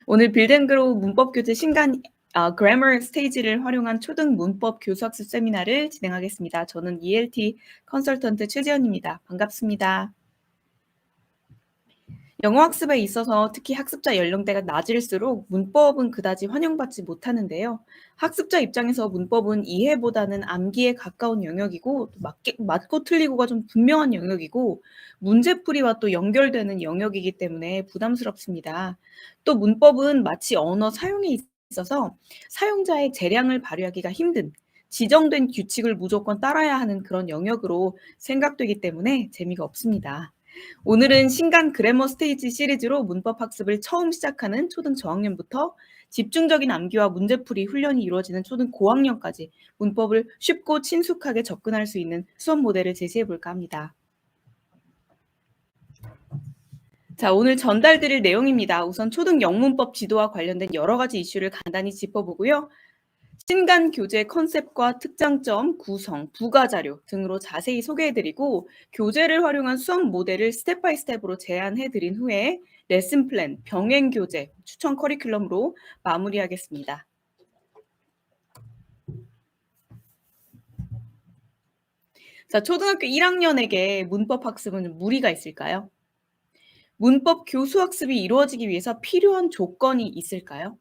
오늘 빌드앤그로우 문법 교재 신간 그래머 스테이지를 활용한 초등 문법 교수학습 세미나를 진행하겠습니다. 저는 ELT 컨설턴트 최지연입니다. 반갑습니다. 영어 학습에 있어서 특히 학습자 연령대가 낮을수록 문법은 그다지 환영받지 못하는데요. 학습자 입장에서 문법은 이해보다는 암기에 가까운 영역이고 맞고 틀리고가 좀 분명한 영역이고 문제풀이와 또 연결되는 영역이기 때문에 부담스럽습니다. 또 문법은 마치 언어 사용에 있어서 사용자의 재량을 발휘하기가 힘든 지정된 규칙을 무조건 따라야 하는 그런 영역으로 생각되기 때문에 재미가 없습니다. 오늘은 신간 그래머 스테이지 시리즈로 문법 학습을 처음 시작하는 초등 저학년부터 집중적인 암기와 문제풀이 훈련이 이루어지는 초등 고학년까지 문법을 쉽고 친숙하게 접근할 수 있는 수업 모델을 제시해 볼까 합니다. 자, 오늘 전달드릴 내용입니다. 우선 초등 영문법 지도와 관련된 여러 가지 이슈를 간단히 짚어보고요. 신간 교재 컨셉과 특장점, 구성, 부가자료 등으로 자세히 소개해드리고 교재를 활용한 수업 모델을 스텝 바이 스텝으로 제안해드린 후에 레슨 플랜, 병행 교재, 추천 커리큘럼으로 마무리하겠습니다. 자, 초등학교 1학년에게 문법 학습은 무리가 있을까요? 문법 교수 학습이 이루어지기 위해서 필요한 조건이 있을까요?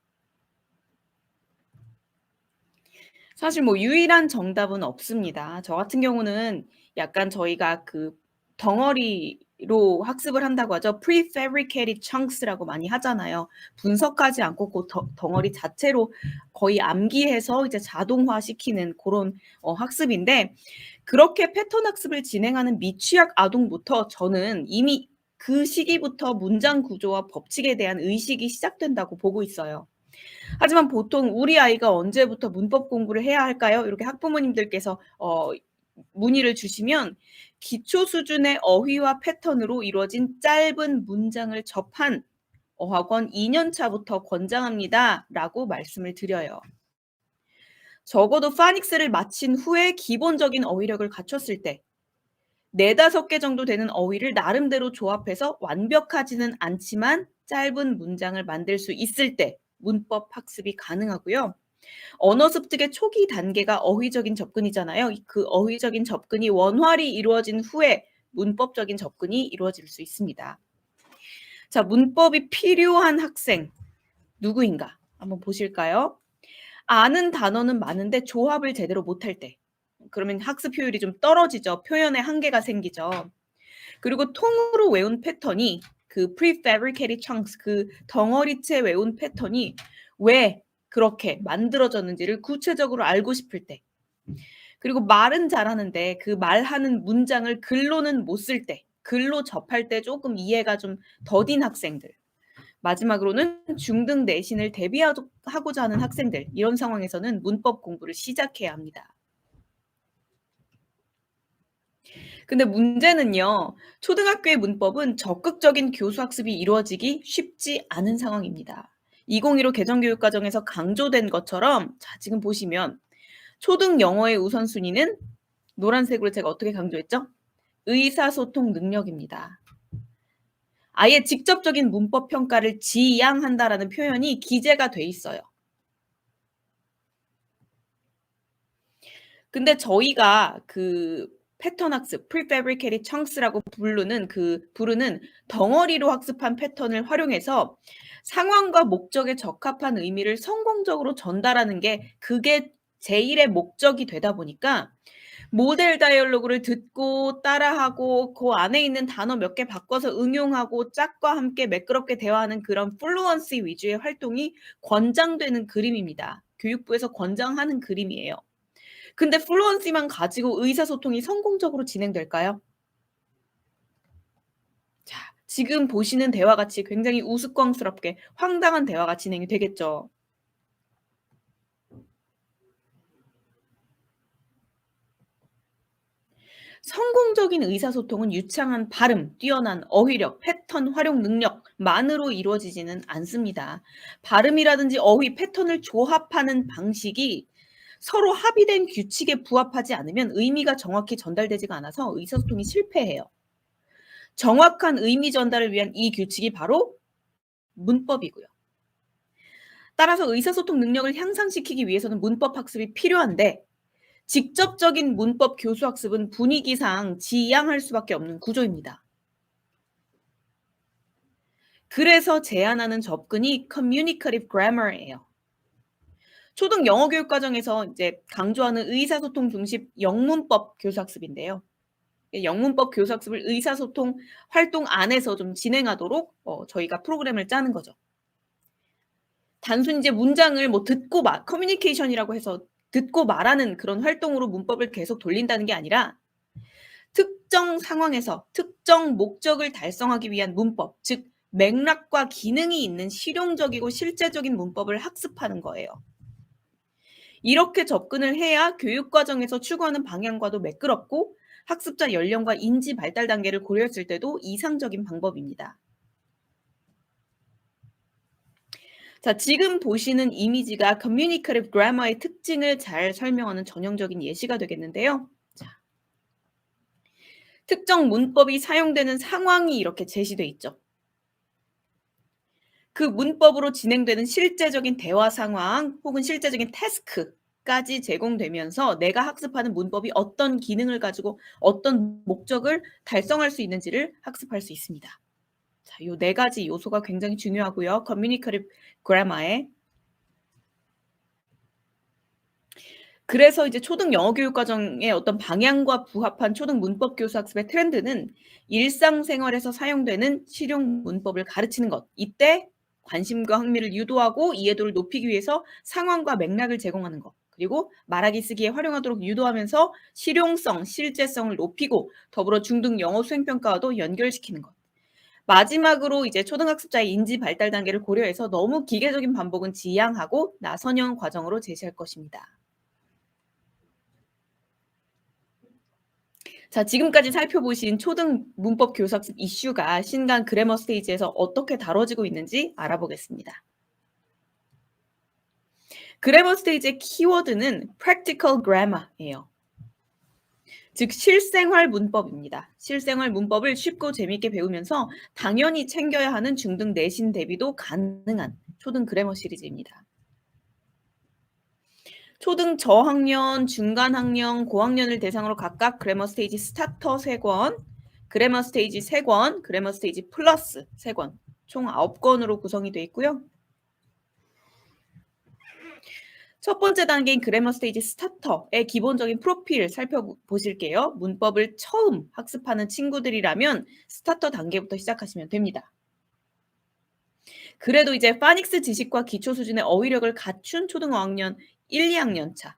사실 뭐 유일한 정답은 없습니다. 저 같은 경우는 약간 저희가 그 덩어리로 학습을 한다고 하죠. prefabricated chunks라고 많이 하잖아요. 분석하지 않고 그 덩어리 자체로 거의 암기해서 이제 자동화시키는 그런 학습인데 그렇게 패턴 학습을 진행하는 미취학 아동부터 저는 이미 그 시기부터 문장 구조와 법칙에 대한 의식이 시작된다고 보고 있어요. 하지만 보통 "우리 아이가 언제부터 문법 공부를 해야 할까요?" 이렇게 학부모님들께서 문의를 주시면 기초 수준의 어휘와 패턴으로 이루어진 짧은 문장을 접한 어학원 2년 차부터 권장합니다라고 말씀을 드려요. 적어도 파닉스를 마친 후에 기본적인 어휘력을 갖췄을 때 4-5개 정도 되는 어휘를 나름대로 조합해서 완벽하지는 않지만 짧은 문장을 만들 수 있을 때 문법 학습이 가능하고요. 언어 습득의 초기 단계가 어휘적인 접근이잖아요. 그 어휘적인 접근이 원활히 이루어진 후에 문법적인 접근이 이루어질 수 있습니다. 자, 문법이 필요한 학생 누구인가? 한번 보실까요? 아는 단어는 많은데 조합을 제대로 못할 때. 그러면 학습 효율이 좀 떨어지죠. 표현에 한계가 생기죠. 그리고 통으로 외운 패턴이 그 prefabricated chunks 그 덩어리째 외운 패턴이 왜 그렇게 만들어졌는지를 구체적으로 알고 싶을 때. 그리고 말은 잘하는데 그 말하는 문장을 글로는 못 쓸 때. 글로 접할 때 조금 이해가 좀 더딘 학생들. 마지막으로는 중등 내신을 대비하고자 하는 학생들. 이런 상황에서는 문법 공부를 시작해야 합니다. 근데 문제는요. 초등학교의 문법은 적극적인 교수 학습이 이루어지기 쉽지 않은 상황입니다. 2015 개정교육과정에서 강조된 것처럼 자 지금 보시면 초등 영어의 우선순위는 노란색으로 제가 어떻게 강조했죠? 의사소통 능력입니다. 아예 직접적인 문법 평가를 지양한다라는 표현이 기재가 돼 있어요. 근데 저희가 그 패턴 학습 prefabricated chunks라고 부르는 덩어리로 학습한 패턴을 활용해서 상황과 목적에 적합한 의미를 성공적으로 전달하는 게 그게 제1의 목적이 되다 보니까 모델 다이얼로그를 듣고 따라하고 그 안에 있는 단어 몇 개 바꿔서 응용하고 짝과 함께 매끄럽게 대화하는 그런 플루언시 위주의 활동이 권장되는 그림입니다. 교육부에서 권장하는 그림이에요. 근데 플루언시만 가지고 의사소통이 성공적으로 진행될까요? 자, 지금 보시는 대화 같이 굉장히 우스꽝스럽게 황당한 대화가 진행이 되겠죠. 성공적인 의사소통은 유창한 발음, 뛰어난 어휘력, 패턴 활용 능력만으로 이루어지지는 않습니다. 발음이라든지 어휘, 패턴을 조합하는 방식이 서로 합의된 규칙에 부합하지 않으면 의미가 정확히 전달되지가 않아서 의사소통이 실패해요. 정확한 의미 전달을 위한 이 규칙이 바로 문법이고요. 따라서 의사소통 능력을 향상시키기 위해서는 문법 학습이 필요한데 직접적인 문법 교수 학습은 분위기상 지양할 수밖에 없는 구조입니다. 그래서 제안하는 접근이 communicative grammar예요. 초등 영어 교육 과정에서 이제 강조하는 의사소통 중심 영문법 교수 학습인데요. 영문법 교수 학습을 의사소통 활동 안에서 좀 진행하도록 저희가 프로그램을 짜는 거죠. 단순히 이제 문장을 뭐 듣고 커뮤니케이션이라고 해서 듣고 말하는 그런 활동으로 문법을 계속 돌린다는 게 아니라 특정 상황에서 특정 목적을 달성하기 위한 문법, 즉 맥락과 기능이 있는 실용적이고 실제적인 문법을 학습하는 거예요. 이렇게 접근을 해야 교육 과정에서 추구하는 방향과도 매끄럽고 학습자 연령과 인지 발달 단계를 고려했을 때도 이상적인 방법입니다. 자, 지금 보시는 이미지가 communicative grammar의 특징을 잘 설명하는 전형적인 예시가 되겠는데요. 자, 특정 문법이 사용되는 상황이 이렇게 제시돼 있죠. 그 문법으로 진행되는 실제적인 대화 상황 혹은 실제적인 태스크까지 제공되면서 내가 학습하는 문법이 어떤 기능을 가지고 어떤 목적을 달성할 수 있는지를 학습할 수 있습니다. 자, 요 네 가지 요소가 굉장히 중요하고요. communicative grammar에. 그래서 이제 초등 영어 교육 과정의 어떤 방향과 부합한 초등 문법 교수 학습의 트렌드는 일상생활에서 사용되는 실용 문법을 가르치는 것. 이때 관심과 흥미를 유도하고 이해도를 높이기 위해서 상황과 맥락을 제공하는 것. 그리고 말하기 쓰기에 활용하도록 유도하면서 실용성, 실제성을 높이고 더불어 중등 영어 수행평가와도 연결시키는 것. 마지막으로 이제 초등학습자의 인지 발달 단계를 고려해서 너무 기계적인 반복은 지양하고 나선형 과정으로 제시할 것입니다. 자, 지금까지 살펴보신 초등 문법 교사학습 이슈가 신간 그래머 스테이지에서 어떻게 다뤄지고 있는지 알아보겠습니다. 그래머 스테이지의 키워드는 practical grammar예요. 즉 실생활 문법입니다. 실생활 문법을 쉽고 재미있게 배우면서 당연히 챙겨야 하는 중등 내신 대비도 가능한 초등 그래머 시리즈입니다. 초등 저학년, 중간학년, 고학년을 대상으로 각각 그래머 스테이지 스타터 3권, 그래머 스테이지 3권, 그래머 스테이지 플러스 3권, 총 9권으로 구성이 되어 있고요. 첫 번째 단계인 그래머 스테이지 스타터의 기본적인 프로필 살펴보실게요. 문법을 처음 학습하는 친구들이라면 스타터 단계부터 시작하시면 됩니다. 그래도 이제 파닉스 지식과 기초 수준의 어휘력을 갖춘 초등 어학년 1, 2학년 차,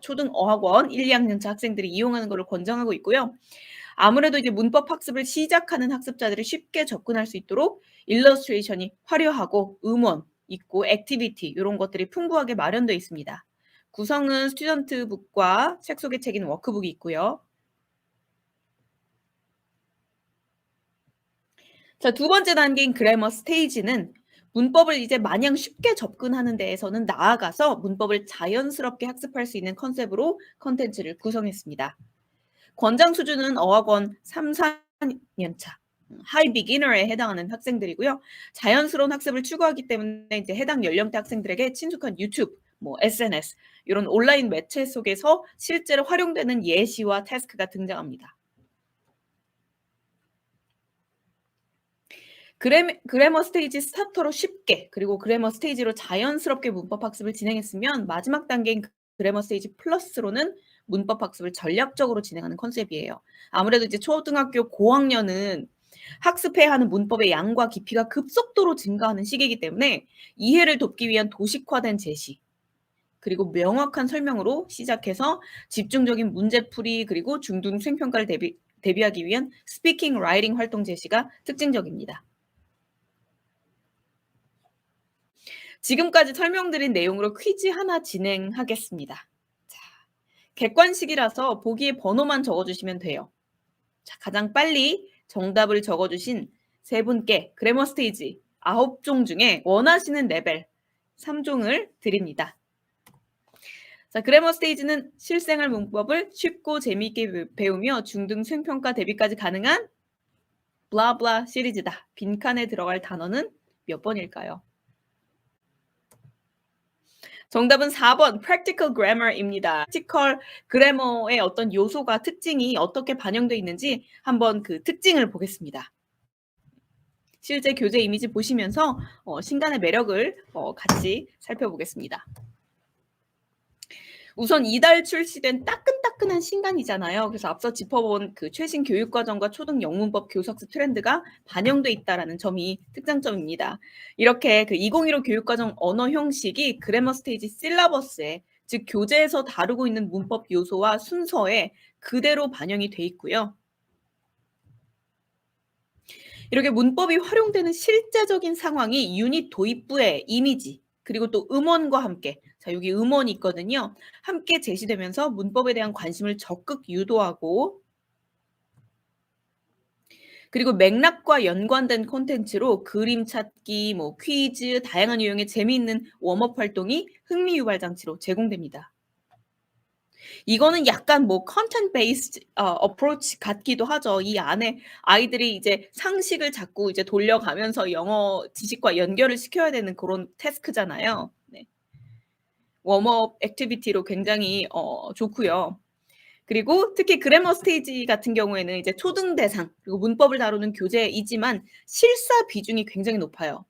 초등 어학원 1, 2학년 차 학생들이 이용하는 것을 권장하고 있고요. 아무래도 이제 문법 학습을 시작하는 학습자들이 쉽게 접근할 수 있도록 일러스트레이션이 화려하고 음원 있고 액티비티 이런 것들이 풍부하게 마련되어 있습니다. 구성은 스튜던트북과 책 속에 책인 워크북이 있고요. 자, 두 번째 단계인 그래머 스테이지는 문법을 이제 마냥 쉽게 접근하는 데에서는 나아가서 문법을 자연스럽게 학습할 수 있는 컨셉으로 컨텐츠를 구성했습니다. 권장 수준은 어학원 3, 4년 차 하이 비기너에 해당하는 학생들이고요. 자연스러운 학습을 추구하기 때문에 이제 해당 연령대 학생들에게 친숙한 유튜브, 뭐 SNS 이런 온라인 매체 속에서 실제로 활용되는 예시와 태스크가 등장합니다. 그래머 스테이지 스타터로 쉽게 그리고 그래머 스테이지로 자연스럽게 문법 학습을 진행했으면 마지막 단계인 그래머 스테이지 플러스로는 문법 학습을 전략적으로 진행하는 컨셉이에요. 아무래도 이제 초등학교 고학년은 학습해야 하는 문법의 양과 깊이가 급속도로 증가하는 시기이기 때문에 이해를 돕기 위한 도식화된 제시 그리고 명확한 설명으로 시작해서 집중적인 문제풀이 그리고 중등 수행평가를 대비하기 위한 스피킹, 라이팅 활동 제시가 특징적입니다. 지금까지 설명드린 내용으로 퀴즈 하나 진행하겠습니다. 자, 객관식이라서 보기에 번호만 적어주시면 돼요. 자, 가장 빨리 정답을 적어주신 세 분께 그래머 스테이지 9종 중에 원하시는 레벨 3종을 드립니다. 자, 그래머 스테이지는 실생활 문법을 쉽고 재미있게 배우며 중등 수행평가 대비까지 가능한 블라블라 시리즈다. 빈칸에 들어갈 단어는 몇 번일까요? 정답은 4번 practical grammar입니다. practical grammar의 어떤 요소가 특징이 어떻게 반영돼 있는지 한번 그 특징을 보겠습니다. 실제 교재 이미지 보시면서 신간의 매력을 같이 살펴보겠습니다. 우선 이달 출시된 따끈따끈한 신간이잖아요. 그래서 앞서 짚어본 그 최신 교육과정과 초등 영문법 교석수 트렌드가 반영돼 있다라는 점이 특장점입니다. 이렇게 그 2015 교육과정 언어 형식이 그래머 스테이지 실러버스에, 즉 교재에서 다루고 있는 문법 요소와 순서에 그대로 반영이 돼 있고요. 이렇게 문법이 활용되는 실제적인 상황이 유닛 도입부의 이미지, 그리고 또 음원과 함께, 자, 여기 음원이 있거든요. 함께 제시되면서 문법에 대한 관심을 적극 유도하고, 그리고 맥락과 연관된 콘텐츠로 그림 찾기, 뭐 퀴즈, 다양한 유형의 재미있는 웜업 활동이 흥미 유발 장치로 제공됩니다. 이거는 약간 뭐 content based approach 같기도 하죠. 이 안에 아이들이 이제 상식을 자꾸 이제 돌려가면서 영어 지식과 연결을 시켜야 되는 그런 태스크잖아요. 네. 웜업 액티비티로 굉장히 좋고요. 그리고 특히 그래머 스테이지 같은 경우에는 이제 초등 대상 그리고 문법을 다루는 교재이지만 실사 비중이 굉장히 높아요.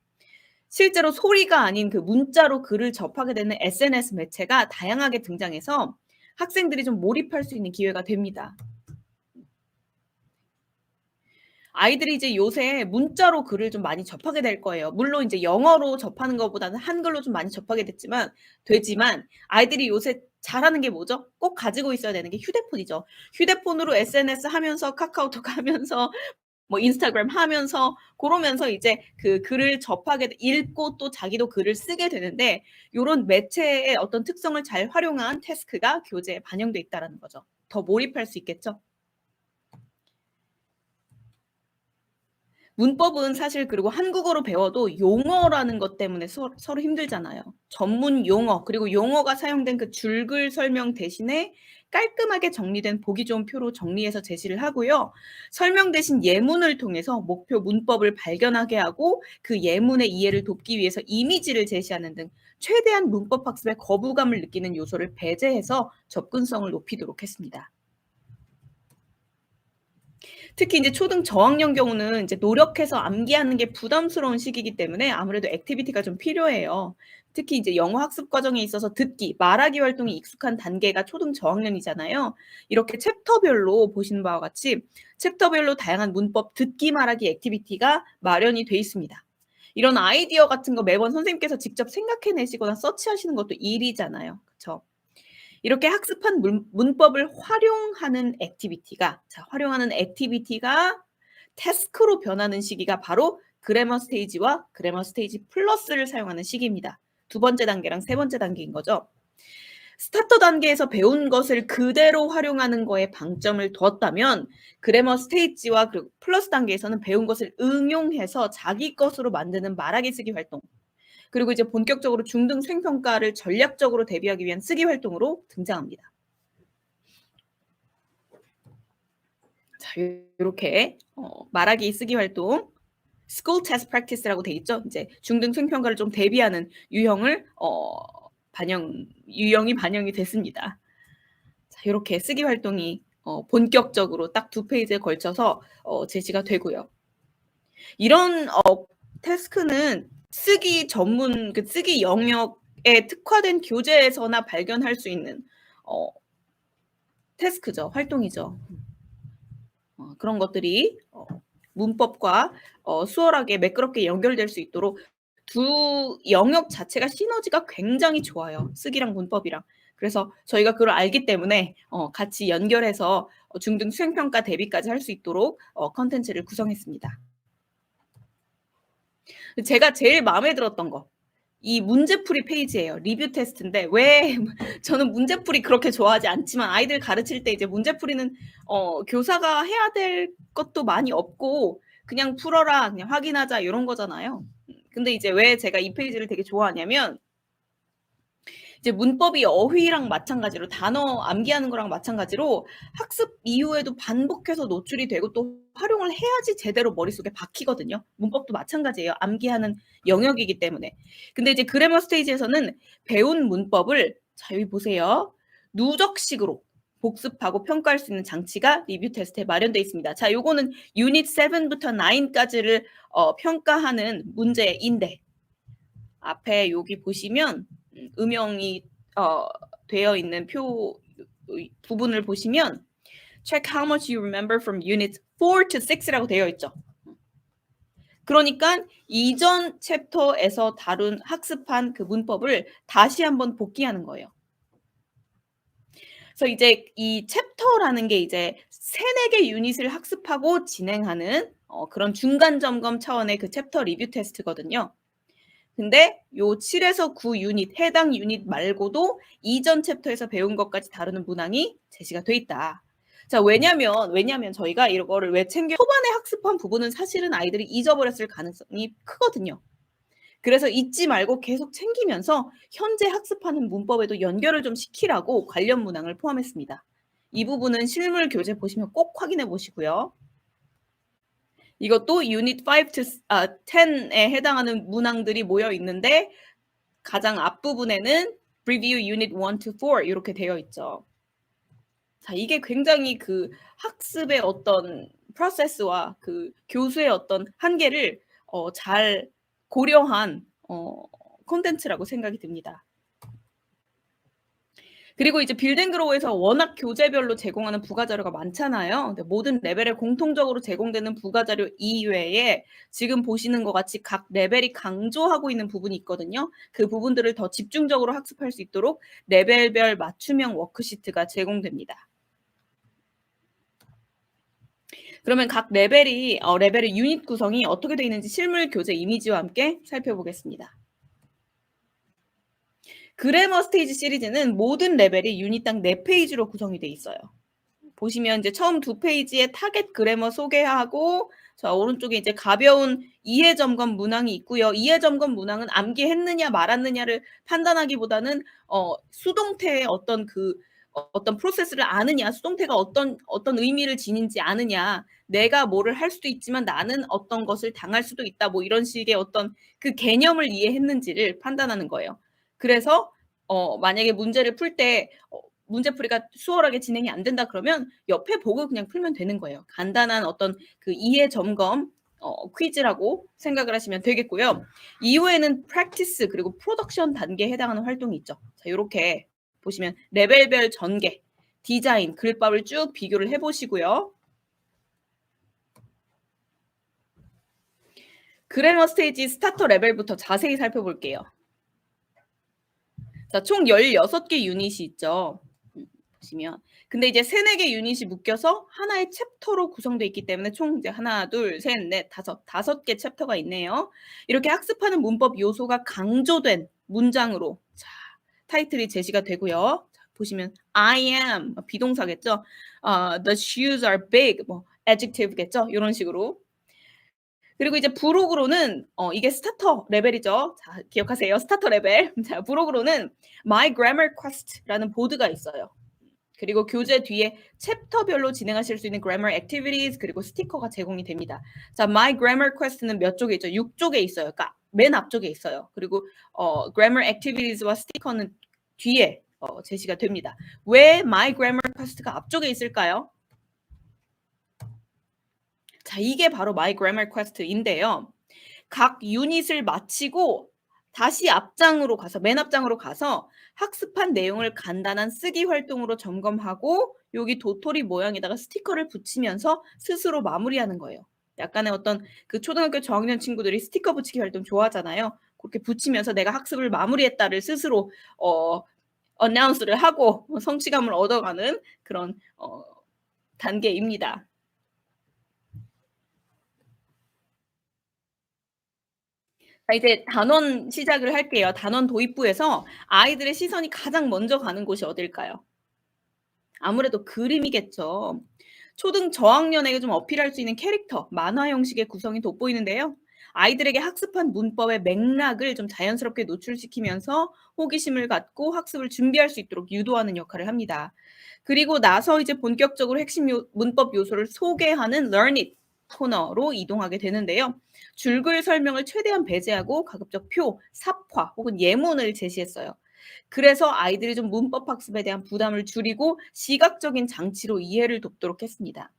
실제로 소리가 아닌 그 문자로 글을 접하게 되는 SNS 매체가 다양하게 등장해서 학생들이 좀 몰입할 수 있는 기회가 됩니다. 아이들이 이제 요새 문자로 글을 좀 많이 접하게 될 거예요. 물론 이제 영어로 접하는 것보다는 한글로 좀 많이 접하게 되지만 아이들이 요새 잘하는 게 뭐죠? 꼭 가지고 있어야 되는 게 휴대폰이죠. 휴대폰으로 SNS 하면서 카카오톡 하면서 뭐 인스타그램 하면서 그러면서 이제 그 글을 접하게 읽고 또 자기도 글을 쓰게 되는데 요런 매체의 어떤 특성을 잘 활용한 태스크가 교재에 반영돼 있다라는 거죠. 더 몰입할 수 있겠죠? 문법은 사실 그리고 한국어로 배워도 용어라는 것 때문에 서로 힘들잖아요. 전문 용어 그리고 용어가 사용된 그 줄글 설명 대신에 깔끔하게 정리된 보기 좋은 표로 정리해서 제시를 하고요. 설명 대신 예문을 통해서 목표 문법을 발견하게 하고 그 예문의 이해를 돕기 위해서 이미지를 제시하는 등 최대한 문법 학습에 거부감을 느끼는 요소를 배제해서 접근성을 높이도록 했습니다. 특히 이제 초등 저학년 경우는 이제 노력해서 암기하는 게 부담스러운 시기이기 때문에 아무래도 액티비티가 좀 필요해요. 특히 이제 영어 학습 과정에 있어서 듣기, 말하기 활동이 익숙한 단계가 초등 저학년이잖아요. 이렇게 챕터별로 보시는 바와 같이 챕터별로 다양한 문법 듣기 말하기 액티비티가 마련이 돼 있습니다. 이런 아이디어 같은 거 매번 선생님께서 직접 생각해 내시거나 서치하시는 것도 일이잖아요. 그쵸? 이렇게 학습한 문법을 활용하는 액티비티가 태스크로 변하는 시기가 바로 그래머 스테이지와 그래머 스테이지 플러스를 사용하는 시기입니다. 두 번째 단계랑 세 번째 단계인 거죠. 스타터 단계에서 배운 것을 그대로 활용하는 거에 방점을 두었다면 그래머 스테이지와 그리고 플러스 단계에서는 배운 것을 응용해서 자기 것으로 만드는 말하기 쓰기 활동, 그리고 이제 본격적으로 중등 수행평가를 전략적으로 대비하기 위한 쓰기 활동으로 등장합니다. 자, 요렇게 말하기 쓰기 활동 school test practice라고 돼 있죠. 이제 중등 수행평가를 좀 대비하는 유형이 반영이 됐습니다. 자, 요렇게 쓰기 활동이 본격적으로 딱 2페이지에 걸쳐서 제시가 되고요. 이런 태스크는 쓰기 전문 그 쓰기 영역에 특화된 교재에서나 발견할 수 있는 태스크죠. 활동이죠. 그런 것들이 문법과 수월하게 매끄럽게 연결될 수 있도록 두 영역 자체가 시너지가 굉장히 좋아요. 쓰기랑 문법이랑. 그래서 저희가 그걸 알기 때문에 같이 연결해서 중등 수행평가 대비까지 할 수 있도록 콘텐츠를 구성했습니다. 제가 제일 마음에 들었던 거, 이 문제풀이 페이지예요. 리뷰 테스트인데 왜 저는 문제풀이 그렇게 좋아하지 않지만 아이들 가르칠 때 이제 문제풀이는 교사가 해야 될 것도 많이 없고 그냥 풀어라, 그냥 확인하자 요런 거잖아요. 근데 이제 왜 제가 이 페이지를 되게 좋아하냐면 이제 문법이 어휘랑 마찬가지로 단어 암기하는 거랑 마찬가지로 학습 이후에도 반복해서 노출이 되고 또 활용을 해야지 제대로 머릿속에 박히거든요. 문법도 마찬가지예요. 암기하는 영역이기 때문에. 근데 이제 그래머 스테이지에서는 배운 문법을 자 여기 보세요. 누적식으로 복습하고 평가할 수 있는 장치가 리뷰 테스트에 마련되어 있습니다. 자, 요거는 유닛 7부터 9까지를 평가하는 문제인데 앞에 여기 보시면 음영이 되어 있는 표 부분을 보시면 check how much you remember from units 4 to 6라고 되어 있죠. 그러니까 이전 챕터에서 다룬 학습한 그 문법을 다시 한번 복기하는 거예요. 그래서 이제 이 챕터라는 게 이제 3-4개 유닛을 학습하고 진행하는 그런 중간 점검 차원의 그 챕터 리뷰 테스트거든요. 근데 요 7에서 9 유닛, 해당 유닛 말고도 이전 챕터에서 배운 것까지 다루는 문항이 제시가 돼 있다. 자, 왜냐면 저희가 이거를 왜 초반에 학습한 부분은 사실은 아이들이 잊어버렸을 가능성이 크거든요. 그래서 잊지 말고 계속 챙기면서 현재 학습하는 문법에도 연결을 좀 시키라고 관련 문항을 포함했습니다. 이 부분은 실물 교재 보시면 꼭 확인해 보시고요. 이것도 유닛 5 to 10에 해당하는 문항들이 모여 있는데 가장 앞부분에는 Review Unit 1 to 4 이렇게 되어 있죠. 자, 이게 굉장히 그 학습의 어떤 프로세스와 그 교수의 어떤 한계를 잘 고려한 콘텐츠라고 생각이 듭니다. 그리고 이제 빌딩그로우에서 워낙 교재별로 제공하는 부가자료가 많잖아요. 근데 모든 레벨에 공통적으로 제공되는 부가자료 이외에 지금 보시는 것 같이 각 레벨이 강조하고 있는 부분이 있거든요. 그 부분들을 더 집중적으로 학습할 수 있도록 레벨별 맞춤형 워크시트가 제공됩니다. 그러면 각 레벨의 유닛 구성이 어떻게 되어 있는지 실물 교재 이미지와 함께 살펴보겠습니다. 그래머 스테이지 시리즈는 모든 레벨이 유닛당 4페이지로 구성이 돼 있어요. 보시면 이제 처음 2페이지에 타겟 그래머 소개하고 자, 오른쪽에 이제 가벼운 이해 점검 문항이 있고요. 이해 점검 문항은 암기했느냐 말았느냐를 판단하기보다는 수동태의 어떤 어떤 프로세스를 아느냐, 수동태가 어떤 의미를 지닌지 아느냐, 내가 뭐를 할 수도 있지만 나는 어떤 것을 당할 수도 있다. 뭐 이런 식의 어떤 그 개념을 이해했는지를 판단하는 거예요. 그래서 만약에 문제를 풀 때 문제풀이가 수월하게 진행이 안 된다 그러면 옆에 보고 그냥 풀면 되는 거예요. 간단한 어떤 그 이해 점검 퀴즈라고 생각을 하시면 되겠고요. 이후에는 프랙티스 그리고 프로덕션 단계에 해당하는 활동이 있죠. 자, 요렇게 보시면 레벨별 전개, 디자인, 글밥을 쭉 비교를 해보시고요. 그래머 스테이지 스타터 레벨부터 자세히 살펴볼게요. 자, 총 16개 유닛이 있죠. 보시면. 근데 이제 3-4개 유닛이 묶여서 하나의 챕터로 구성되어 있기 때문에 총 이제 하나, 둘, 셋, 넷, 다섯 개 챕터가 있네요. 이렇게 학습하는 문법 요소가 강조된 문장으로 자, 타이틀이 제시가 되고요. 자, 보시면 I am 비동사겠죠. The shoes are big 뭐 adjective겠죠. 이런 식으로. 그리고 이제 부록으로는 이게 스타터 레벨이죠. 자, 기억하세요. 스타터 레벨. 자, 부록으로는 My Grammar Quest라는 보드가 있어요. 그리고 교재 뒤에 챕터별로 진행하실 수 있는 grammar activities 그리고 스티커가 제공이 됩니다. 자, My Grammar Quest는 몇 쪽에 있죠? 6쪽에 있어요. 그러니까 맨 앞쪽에 있어요. 그리고 grammar activities와 스티커는 뒤에 제시가 됩니다. 왜 My Grammar Quest가 앞쪽에 있을까요? 자, 이게 바로 My Grammar Quest인데요. 각 유닛을 마치고 다시 앞장으로 가서 맨 앞장으로 가서 학습한 내용을 간단한 쓰기 활동으로 점검하고 여기 도토리 모양에다가 스티커를 붙이면서 스스로 마무리하는 거예요. 약간의 어떤 그 초등학교 저학년 친구들이 스티커 붙이기 활동 좋아하잖아요. 그렇게 붙이면서 내가 학습을 마무리했다를 스스로 어나운스를 하고 성취감을 얻어가는 그런 단계입니다. 자, 이제 단원 시작을 할게요. 단원 도입부에서 아이들의 시선이 가장 먼저 가는 곳이 어딜까요? 아무래도 그림이겠죠. 초등 저학년에게 좀 어필할 수 있는 캐릭터, 만화 형식의 구성이 돋보이는데요. 아이들에게 학습한 문법의 맥락을 좀 자연스럽게 노출시키면서 호기심을 갖고 학습을 준비할 수 있도록 유도하는 역할을 합니다. 그리고 나서 이제 본격적으로 핵심 문법 요소를 소개하는 Learn It 코너로 이동하게 되는데요. 줄글 설명을 최대한 배제하고 가급적 표, 삽화 혹은 예문을 제시했어요. 그래서 아이들이 좀 문법 학습에 대한 부담을 줄이고 시각적인 장치로 이해를 돕도록 했습니다.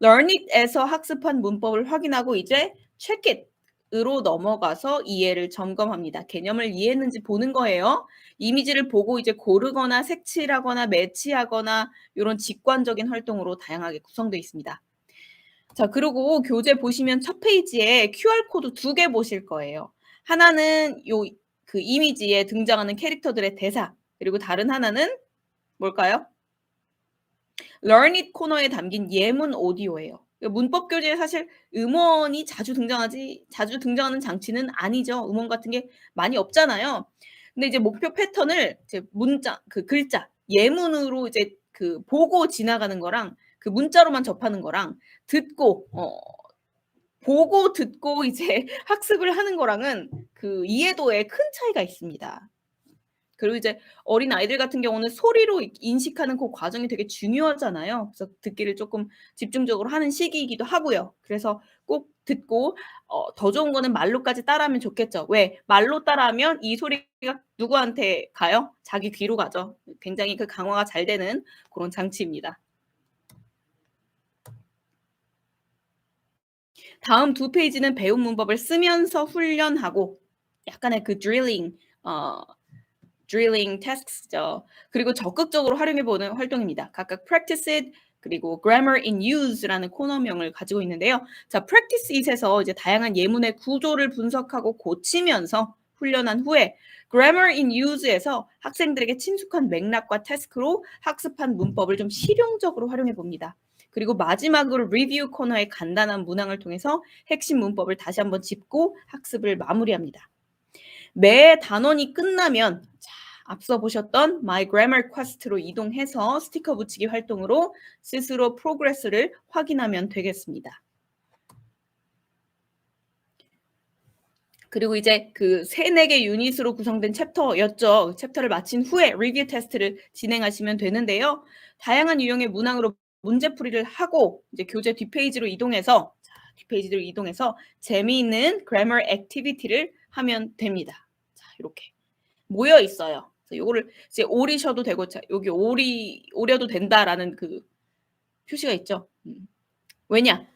Learnit에서 학습한 문법을 확인하고 이제 Check It으로 넘어가서 이해를 점검합니다. 개념을 이해했는지 보는 거예요. 이미지를 보고 이제 고르거나 색칠하거나 매치하거나 이런 직관적인 활동으로 다양하게 구성되어 있습니다. 자, 그리고 교재 보시면 첫 페이지에 QR코드 2개 보실 거예요. 하나는 그 이미지에 등장하는 캐릭터들의 대사, 그리고 다른 하나는 뭘까요? Learn It 코너에 담긴 예문 오디오예요. 문법 교재에 사실 음원이 자주 등장하는 장치는 아니죠. 음원 같은 게 많이 없잖아요. 근데 이제 목표 패턴을 이제 문자, 그 글자, 예문으로 이제 그 보고 지나가는 거랑 그 문자로만 접하는 거랑 듣고 보고 듣고 이제 학습을 하는 거랑은 그 이해도에 큰 차이가 있습니다. 그리고 이제 어린아이들 같은 경우는 소리로 인식하는 그 과정이 되게 중요하잖아요. 그래서 듣기를 쪼끔 집중적으로 하는 시기이기도 하고요. 그래서 꼭 듣고 더 좋은 거는 말로까지 따라하면 좋겠죠. 왜? 말로 따라하면 이 소리가 누구한테 가요? 자기 귀로 가죠. 굉장히 그 강화가 잘 되는 고런 장치입니다. 다음 2페이지는 배운 문법을 쓰면서 훈련하고 약간의 그 drilling tasks죠. 그리고 적극적으로 활용해 보는 활동입니다. 각각 practice it 그리고 grammar in use라는 코너명을 가지고 있는데요. 자, practice it에서 이제 다양한 예문의 구조를 분석하고 고치면서 훈련한 후에 grammar in use에서 학생들에게 친숙한 맥락과 태스크로 학습한 문법을 좀 실용적으로 활용해 봅니다. 그리고 마지막으로 리뷰 코너의 간단한 문항을 통해서 핵심 문법을 다시 한번 짚고 학습을 마무리합니다. 매 단원이 끝나면 앞서 보셨던 My Grammar Quest로 이동해서 스티커 붙이기 활동으로 스스로 프로그레스를 확인하면 되겠습니다. 그리고 이제 그 3-4개 유닛으로 구성된 챕터였죠. 챕터를 마친 후에 리뷰 테스트를 진행하시면 되는데요. 다양한 유형의 문항으로 문제풀이를 하고 이제 교재 뒷페이지로 이동해서 재미있는 grammar activity를 하면 됩니다. 자, 이렇게 모여 있어요. 그래서 요거를 이제 오리셔도 되고 자 여기 오려도 된다라는 그 표시가 있죠. 왜냐?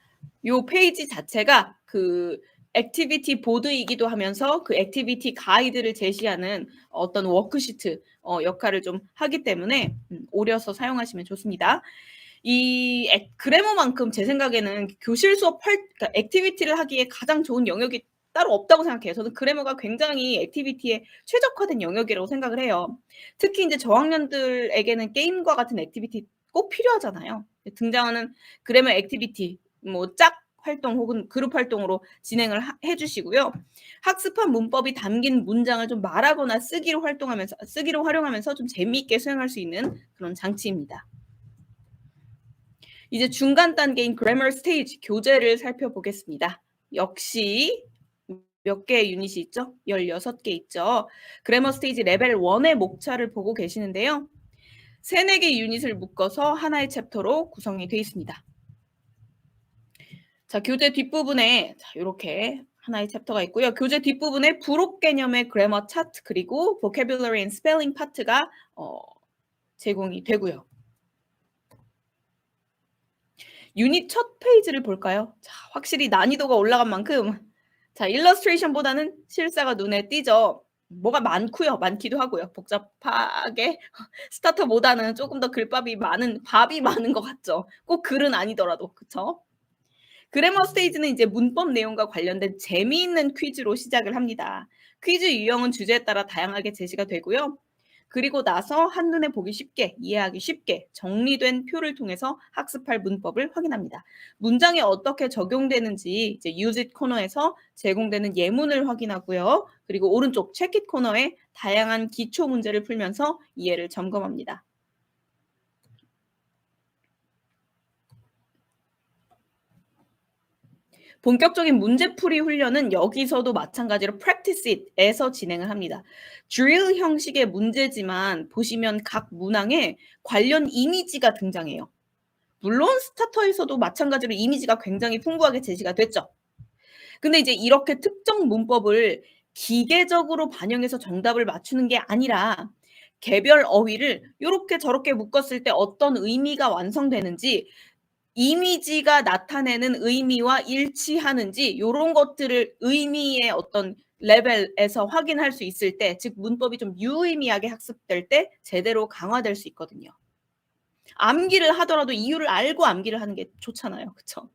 요 페이지 자체가 그 액티비티 보드이기도 하면서 그 액티비티 가이드를 제시하는 어떤 워크시트 역할을 좀 하기 때문에 오려서 사용하시면 좋습니다. 이 그래머만큼 제 생각에는 교실 그러니까 액티비티를 하기에 가장 좋은 영역이 따로 없다고 생각해요. 저는 그래머가 굉장히 액티비티에 최적화된 영역이라고 생각을 해요. 특히 인제 저학년들에게는 게임과 같은 액티비티 꼭 필요하잖아요. 등장하는 그래머 액티비티 뭐 짝 활동 혹은 그룹 활동으로 진행을 해 주시고요. 학습한 문법이 담긴 문장을 좀 말하거나 쓰기로 활용하면서 좀 재미있게 수행할 수 있는 그런 장치입니다. 이제 중간 단계인 grammar stage 교재를 살펴보겠습니다. 역시 몇 개의 유닛이 있죠? 16개 있죠. grammar stage 레벨 1의 목차를 보고 계시는데요. 3-4개 유닛을 묶어서 하나의 챕터로 구성이 되어 있습니다. 자, 교재 뒷부분에 자, 요렇게 하나의 챕터가 있고요. 교재 뒷부분에 부록 개념의 grammar 차트 그리고 vocabulary and spelling 파트가 제공이 되고요. 유닛 첫 페이지를 볼까요? 자, 확실히 난이도가 올라간 만큼 자, 일러스트레이션보다는 실사가 눈에 띄죠. 뭐가 많기도 하고요. 복잡하게 스타터보다는 조금 더 밥이 많은 것 같죠. 꼭 글은 아니더라도. 그쵸? 그래머 스테이지는 이제 문법 내용과 관련된 재미있는 퀴즈로 시작을 합니다. 퀴즈 유형은 주제에 따라 다양하게 제시가 되고요. 그리고 나서 한눈에 보기 쉽게, 이해하기 쉽게 정리된 표를 통해서 학습할 문법을 확인합니다. 문장에 어떻게 적용되는지 이제 use it 코너에서 제공되는 예문을 확인하고요. 그리고 오른쪽 check it 코너에 다양한 기초 문제를 풀면서 이해를 점검합니다. 본격적인 문제풀이 훈련은 여기서도 마찬가지로 practice it에서 진행을 합니다. drill 형식의 문제지만 보시면 각 문항에 관련 이미지가 등장해요. 물론 스타터에서도 마찬가지로 이미지가 굉장히 풍부하게 제시가 됐죠. 근데 이제 이렇게 특정 문법을 기계적으로 반영해서 정답을 맞추는 게 아니라 개별 어휘를 요렇게 저렇게 묶었을 때 어떤 의미가 완성되는지 이미지가 나타내는 의미와 일치하는지 요런 것들을 의미의 어떤 레벨에서 확인할 수 있을 때 즉 문법이 좀 유의미하게 학습될 때 제대로 강화될 수 있거든요. 암기를 하더라도 이유를 알고 암기를 하는 게 좋잖아요. 그쵸?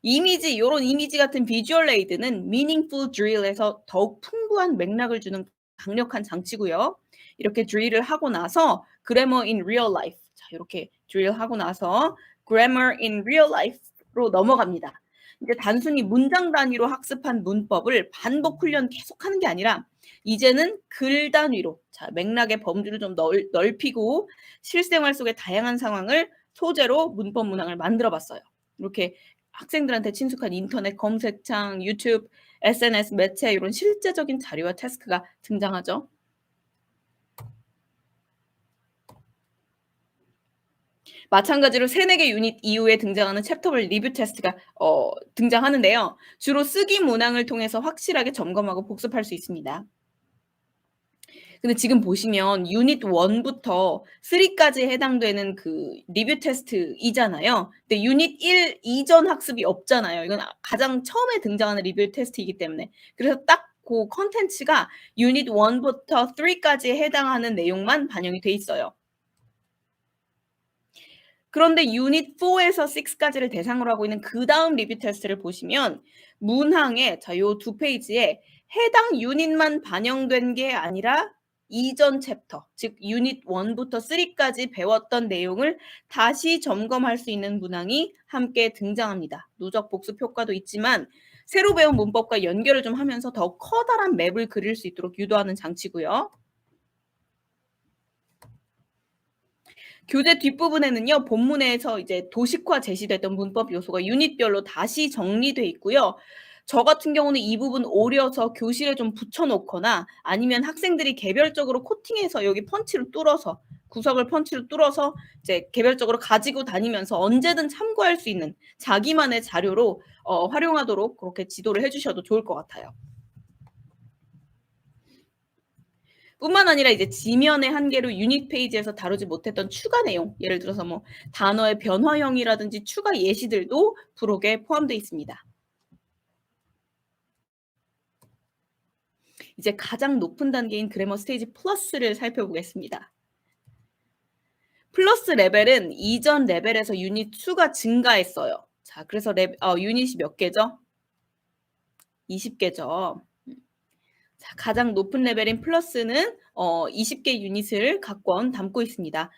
이미지 요런 이미지 같은 비주얼 에이드는 meaningful drill에서 더욱 풍부한 맥락을 주는 강력한 장치고요. 이렇게 drill을 하고 나서 grammar in real life 자 요렇게 drill하고 나서 grammar in real life로 넘어갑니다. 이제 단순히 문장 단위로 학습한 문법을 반복 훈련 계속하는 게 아니라 이제는 글 단위로 자 맥락의 범주를 좀 넓히고 실생활 속의 다양한 상황을 소재로 문법 문항을 만들어 봤어요. 이렇게 학생들한테 친숙한 인터넷 검색창, 유튜브, SNS 매체 이런 실제적인 자료와 태스크가 등장하죠. 마찬가지로 3-4개 유닛 이후에 등장하는 챕터별 리뷰 테스트가 등장하는데요. 주로 쓰기 문항을 통해서 확실하게 점검하고 복습할 수 있습니다. 근데 지금 보시면 유닛 1 부터 3 까지 해당되는 그 리뷰 테스트이잖아요. 근데 유닛 1 이전 학습이 없잖아요. 이건 가장 처음에 등장하는 리뷰 테스트이기 때문에. 그래서 딱 고 콘텐츠가 유닛 1 부터 3 까지에 해당하는 내용만 반영이 돼 있어요. 그런데 유닛 4에서 6 까지를 대상으로 하고 있는 그다음 리뷰 테스트를 보시면 문항에 자 요 2 페이지에 해당 유닛만 반영된 게 아니라 이전 챕터 즉 유닛 1 부터 3 까지 배웠던 내용을 다시 점검할 수 있는 문항이 함께 등장합니다. 누적 복습 효과도 있지만 새로 배운 문법과 연결을 좀 하면서 더 커다란 맵을 그릴 수 있도록 유도하는 장치고요. 교재 뒷부분에는요. 본문에서 이제 도식화 제시됐던 문법 요소가 유닛별로 다시 정리돼 있고요. 저 같은 경우는 이 부분 오려서 교실에 좀 붙여 놓거나 아니면 학생들이 개별적으로 코팅해서 여기 펀치로 뚫어서 구석을 펀치로 뚫어서 이제 개별적으로 가지고 다니면서 언제든 참고할 수 있는 자기만의 자료로 활용하도록 그렇게 지도를 해 주셔도 좋을 것 같아요. 뿐만 아니라 이제 지면의 한계로 유닛 페이지에서 다루지 못했던 추가 내용, 예를 들어서 뭐 단어의 변화형이라든지 추가 예시들도 부록에 포함되어 있습니다. 이제 가장 높은 단계인 그래머 스테이지 플러스를 살펴보겠습니다. 플러스 레벨은 이전 레벨에서 유닛 수가 증가했어요. 자, 그래서 유닛이 몇 개죠? 20개죠. 자, 가장 높은 레벨인 플러스는 20개 유닛을 각권 담고 있습니다.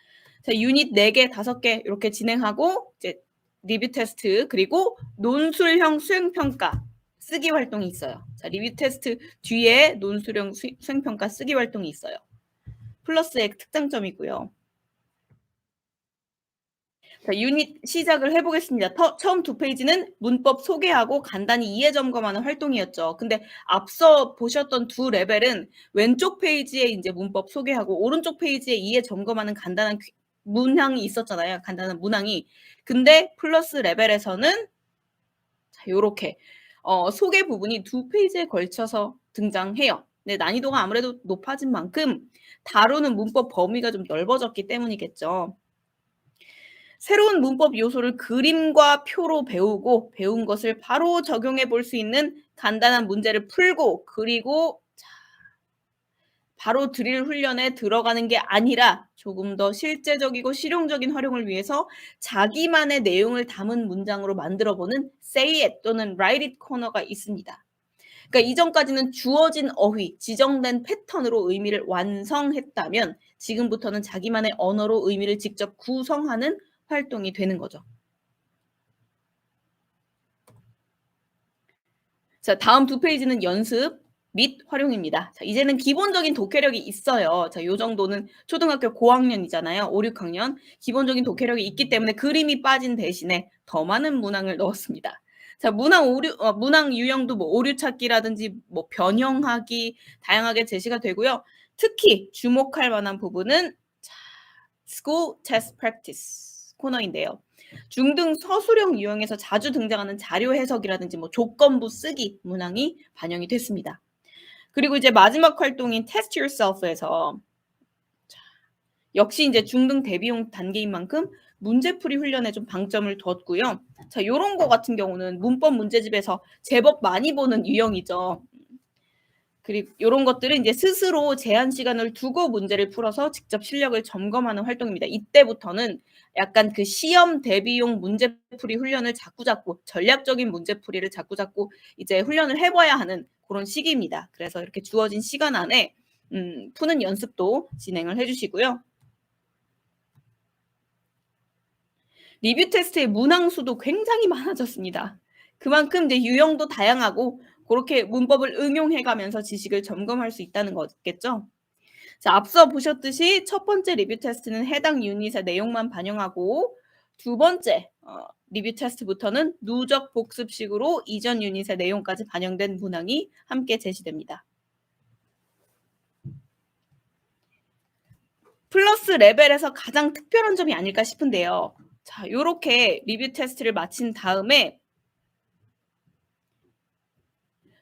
자, 유닛 4개, 5개 이렇게 진행하고 이제 리뷰 테스트 그리고 논술형 수행 평가 쓰기 활동이 있어요. 자, 리뷰 테스트 뒤에 논술형 수행 평가 쓰기 활동이 있어요. 플러스의 특장점이고요. 자, 유닛 시작을 해 보겠습니다. 처음 2 페이지는 문법 소개하고 간단히 이해 점검하는 활동이었죠. 근데 앞서 보셨던 2 레벨은 왼쪽 페이지에 인제 문법 소개하고 오른쪽 페이지에 이해 점검하는 간단한 문항이 있었잖아요, 간단한 문항이. 근데 플러스 레벨에서는 자 요렇게 소개 부분이 2 페이지에 걸쳐서 등장해요. 네, 난이도가 아무래도 높아진 만큼 다루는 문법 범위가 좀 넓어졌기 때문이겠죠. 새로운 문법 요소를 그림과 표로 배우고 배운 것을 바로 적용해 볼 수 있는 간단한 문제를 풀고 그리고 바로 드릴 훈련에 들어가는 게 아니라 조금 더 실제적이고 실용적인 활용을 위해서 자기만의 내용을 담은 문장으로 만들어 보는 say it 또는 write it 코너가 있습니다. 그러니까 이전까지는 주어진 어휘, 지정된 패턴으로 의미를 완성했다면 지금부터는 자기만의 언어로 의미를 직접 구성하는 활동이 되는 거죠. 자, 다음 2 페이지는 연습 및 활용입니다. 자, 이제는 기본적인 독해력이 있어요. 자, 요 정도는 초등학교 고학년이잖아요. 5-6 학년. 기본적인 독해력이 있기 때문에 그림이 빠진 대신에 더 많은 문항을 넣었습니다. 자, 문항 유형도 뭐 오류 찾기라든지 뭐 변형하기 다양하게 제시가 되고요. 특히 주목할 만한 부분은 자, School Test Practice 코너인데요. 중등 서술형 유형에서 자주 등장하는 자료 해석이라든지 뭐 조건부 쓰기 문항이 반영이 됐습니다. 그리고 이제 마지막 활동인 Test Yourself에서 역시 이제 중등 대비용 단계인 만큼 문제풀이 훈련에 좀 방점을 뒀고요. 자, 요런 거 같은 경우는 문법 문제집에서 제법 많이 보는 유형이죠. 그리고 요런 것들은 이제 스스로 제한 시간을 두고 문제를 풀어서 직접 실력을 점검하는 활동입니다. 이때부터는 약간 그 시험 대비용 문제풀이 훈련을 자꾸자꾸 전략적인 문제풀이를 자꾸자꾸 이제 훈련을 해 봐야 하는 그런 시기입니다. 그래서 이렇게 주어진 시간 안에 푸는 연습도 진행을 해 주시고요. 리뷰 테스트의 문항 수도 굉장히 많아졌습니다. 그만큼 이제 유형도 다양하고 그렇게 문법을 응용해 가면서 지식을 점검할 수 있다는 거겠죠. 자, 앞서 보셨듯이 첫 번째 리뷰 테스트는 해당 유닛의 내용만 반영하고 두 번째 리뷰 테스트부터는 누적 복습식으로 이전 유닛의 내용까지 반영된 문항이 함께 제시됩니다. 플러스 레벨에서 가장 특별한 점이 아닐까 싶은데요. 자, 요렇게 리뷰 테스트를 마친 다음에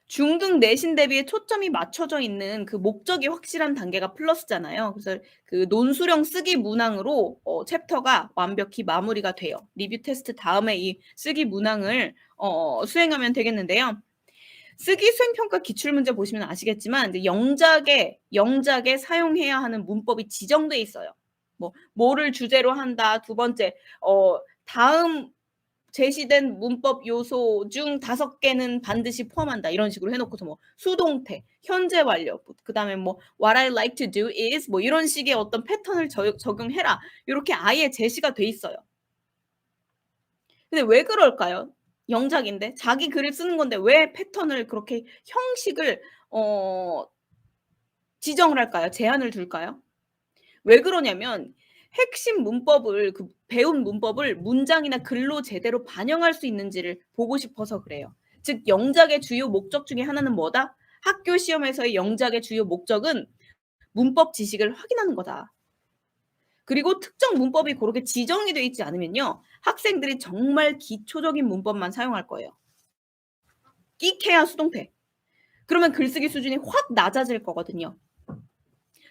중등 내신 대비에 초점이 맞춰져 있는 그 목적이 확실한 단계가 플러스잖아요. 그래서 그 논술형 쓰기 문항으로 챕터가 완벽히 마무리가 돼요. 리뷰 테스트 다음에 이 쓰기 문항을 수행하면 되겠는데요. 쓰기 수행 평가 기출 문제 보시면 아시겠지만 이제 영작에 사용해야 하는 문법이 지정돼 있어요. 뭐 뭐를 주제로 한다. 두 번째 다음 제시된 문법 요소 중 5개는 반드시 포함한다. 이런 식으로 해 놓고서 뭐 수동태, 현재 완료, 그다음에 뭐 what I like to do is 뭐 이런 식의 어떤 패턴을 적용해라. 요렇게 아예 제시가 돼 있어요. 근데 왜 그럴까요? 영작인데 자기 글을 쓰는 건데 왜 패턴을 그렇게 형식을 어 지정을 할까요? 제한을 둘까요? 왜 그러냐면 핵심 문법을 배운 문법을 문장이나 글로 제대로 반영할 수 있는지를 보고 싶어서 그래요. 즉 영작의 주요 목적 중에 하나는 뭐다? 학교 시험에서의 영작의 주요 목적은 문법 지식을 확인하는 거다. 그리고 특정 문법이 그렇게 지정이 돼 있지 않으면요. 학생들이 정말 기초적인 문법만 사용할 거예요. 끼케야 수동태. 그러면 글쓰기 수준이 확 낮아질 거거든요.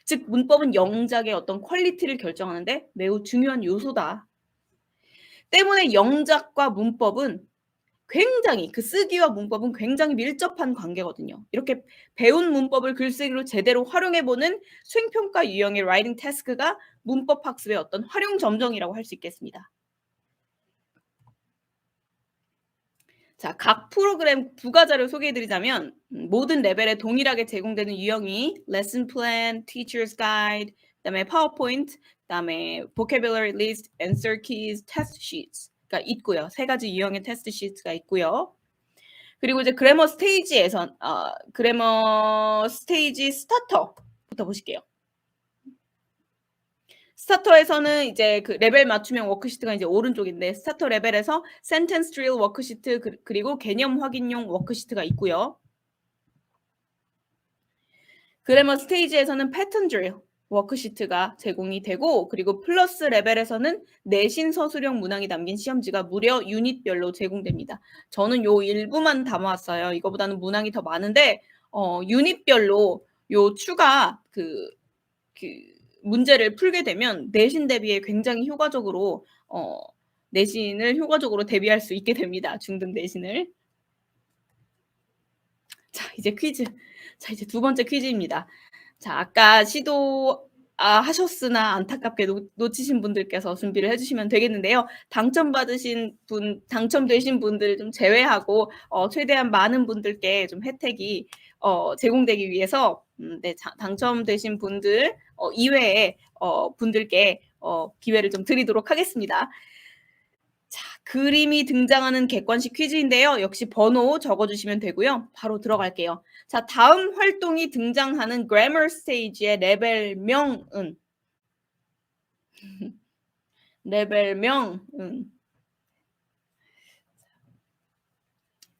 즉 문법은 영작의 어떤 퀄리티를 결정하는데 매우 중요한 요소다. 때문에 영작과 문법은 굉장히 그 쓰기와 문법은 굉장히 밀접한 관계거든요. 이렇게 배운 문법을 글쓰기로 제대로 활용해 보는 수행평가 유형의 라이팅 태스크가 문법 학습의 어떤 활용 점정이라고 할 수 있겠습니다. 자, 각 프로그램 부가자를 소개해 드리자면 모든 레벨에 동일하게 제공되는 유형이 레슨 플랜, 티처스 가이드, 그다음에 파워포인트, 그다음에 vocabulary list, answer keys, test sheets가 있고요. 세 가지 유형의 테스트 시트가 있고요. 그리고 이제 그래머 스테이지 스타터부터 보실게요. 스타터에서는 이제 그 레벨 맞춤형 워크시트가 이제 오른쪽인데 스타터 레벨에서 센텐스 드릴 워크시트 그리고 개념 확인용 워크시트가 있고요. 그래머 스테이지에서는 패턴 드릴 워크시트가 제공이 되고 그리고 플러스 레벨에서는 내신 서술형 문항이 담긴 시험지가 무려 유닛별로 제공됩니다. 저는 요 일부만 담아왔어요. 이거보다는 문항이 더 많은데 유닛별로 요 추가 그 문제를 풀게 되면 내신 대비에 굉장히 효과적으로 내신을 효과적으로 대비할 수 있게 됩니다. 중등 내신을. 자, 이제 퀴즈. 자, 이제 두 번째 퀴즈입니다. 자, 아까 하셨으나 안타깝게 놓치신 분들께서 준비를 해 주시면 되겠는데요. 당첨되신 분들 좀 제외하고 최대한 많은 분들께 좀 혜택이 제공되기 위해서 네, 당첨되신 분들 이외에 분들께 기회를 좀 드리도록 하겠습니다. 자, 그림이 등장하는 객관식 퀴즈인데요. 역시 번호 적어 주시면 되고요. 바로 들어갈게요. 자, 다음 활동이 등장하는 grammar stage의 레벨명은 레벨명은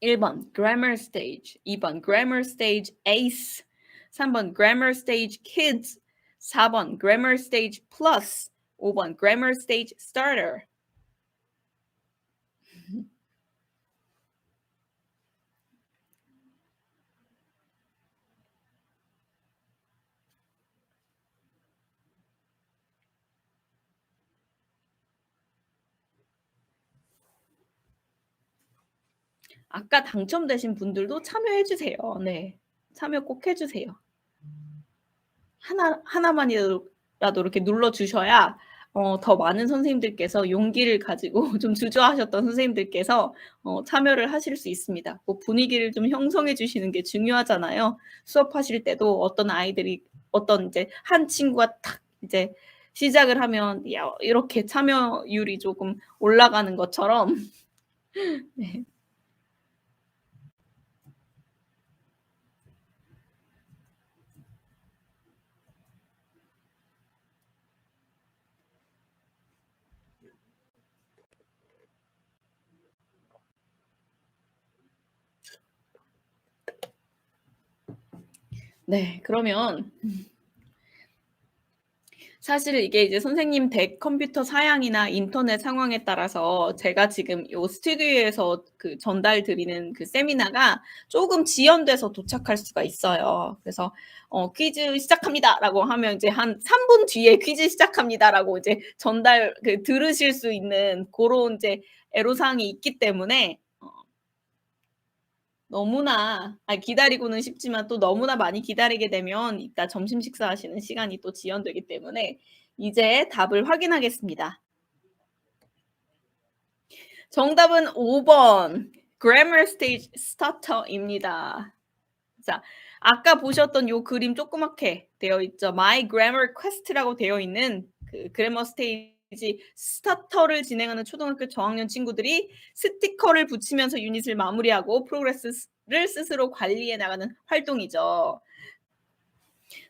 1번 grammar stage, 2번 grammar stage ace, 3번 grammar stage kids, 4번 grammar stage plus, 5번 grammar stage starter. 아까 당첨되신 분들도 참여해 주세요. 네. 참여 꼭 해 주세요. 하나만이라도 이렇게 눌러 주셔야 더 많은 선생님들께서 용기를 가지고 좀 주저하셨던 선생님들께서 참여를 하실 수 있습니다. 뭐 분위기를 좀 형성해 주시는 게 중요하잖아요. 수업하실 때도 어떤 아이들이 어떤 이제 한 친구가 탁 이제 시작을 하면 야 이렇게 참여율이 조금 올라가는 것처럼 네. 네. 그러면 사실 이게 이제 선생님 댁 컴퓨터 사양이나 인터넷 상황에 따라서 제가 지금 요 스튜디오에서 그 전달 드리는 그 세미나가 쪼금 지연돼서 도착할 수가 있어요. 그래서 "퀴즈 시작합니다."라고 하면 이제 한 3분 뒤에 "퀴즈 시작합니다."라고 이제 전달 그 들으실 수 있는 고런 이제 애로사항이 있기 때문에 너무나 기다리고는 싶지만 또 너무나 많이 기다리게 되면 이따 점심 식사하시는 시간이 또 지연되기 때문에 이제 답을 확인하겠습니다. 정답은 5번 grammar stage stutter입니다. 자, 아까 보셨던 요 그림 조그맣게 되어 있죠. My Grammar Quest라고 되어 있는 그 그래머 스테이지 스타터를 진행하는 초등학교 저학년 친구들이 스티커를 붙이면서 유닛을 마무리하고 프로그레스를 스스로 관리해 나가는 활동이죠.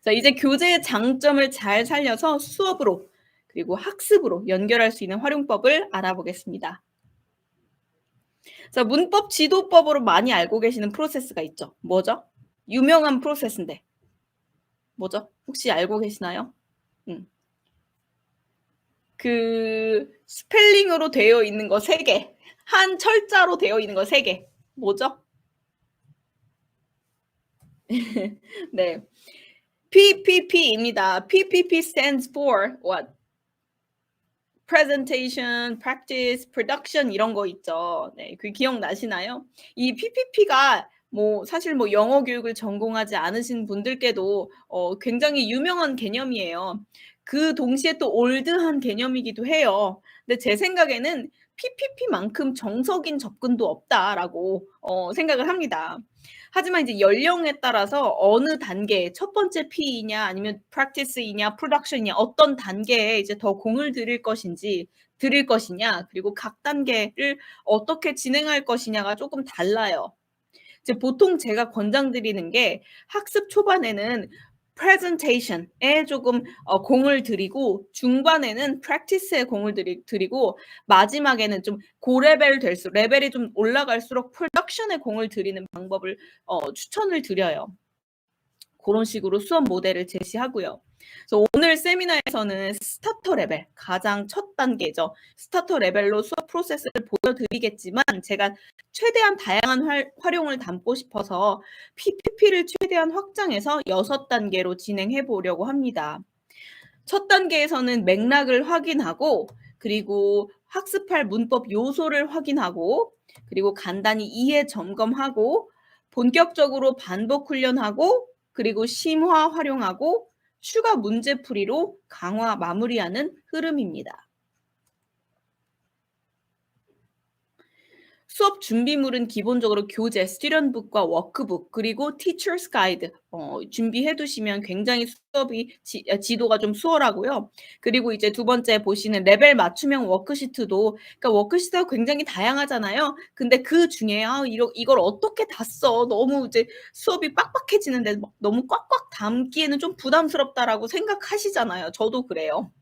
자, 이제 교재의 장점을 잘 살려서 수업으로 그리고 학습으로 연결할 수 있는 활용법을 알아보겠습니다. 자, 문법 지도법으로 많이 알고 계시는 프로세스가 있죠. 뭐죠? 유명한 프로세스인데 뭐죠? 혹시 알고 계시나요? 음. 그 스펠링으로 되어 있는 거 3 개. 한 철자로 되어 있는 거 3 개. 뭐죠? 네. PPP입니다. PPP stands for what? presentation, practice, production 이런 거 있죠. 네. 그 기억나시나요? 이 PPP가 뭐 사실 뭐 영어 교육을 전공하지 않으신 분들께도 굉장히 유명한 개념이에요. 그 동시에 또 올드한 개념이기도 해요. 근데 제 생각에는 'PPP만큼 정석인 접근도 없다.'라고 생각을 합니다. 하지만 이제 연령에 따라서 어느 단계 첫 번째 P이냐 아니면 practice이냐 production이냐 어떤 단계에 이제 더 공을 들일 것이냐 그리고 각 단계를 어떻게 진행할 것이냐가 쪼끔 달라요. 이제 보통 제가 권장드리는 게 학습 초반에는 presentation에 조금 공을 들이고 중반에는 practice에 공을 들이고 마지막에는 좀 고레벨 될수록 레벨이 좀 올라갈수록 production에 공을 들이는 방법을 추천을 드려요. 고런 식으로 수업 모델을 제시하고요. 그래서 오늘 세미나에서는 스타터 레벨 가장 첫 단계죠. 스타터 레벨로 수업 프로세스를 보여드리겠지만 제가 최대한 다양한 활용을 담고 싶어서 PPP를 최대한 확장해서 6 단계로 진행해 보려고 합니다. 첫 단계에서는 맥락을 확인하고 그리고 학습할 문법 요소를 확인하고 그리고 간단히 이해 점검하고 본격적으로 반복 훈련하고 그리고 심화 활용하고 추가 문제풀이로 강화 마무리하는 흐름입니다. 수업 준비물은 기본적으로 교재, 스튜던북과 워크북 그리고 티처스 가이드 준비해 두시면 굉장히 수업이 지도가 좀 수월하고요. 그리고 이제 두 번째 보시는 레벨 맞춤형 워크시트도 그러니까 워크시트가 굉장히 다양하잖아요. 근데 그중에 '아 이걸 어떻게 다 써? 너무 이제 수업이 빡빡해지는데 막 너무 꽉꽉 담기에는 좀 부담스럽다.'라고 생각하시잖아요. 저도 그래요.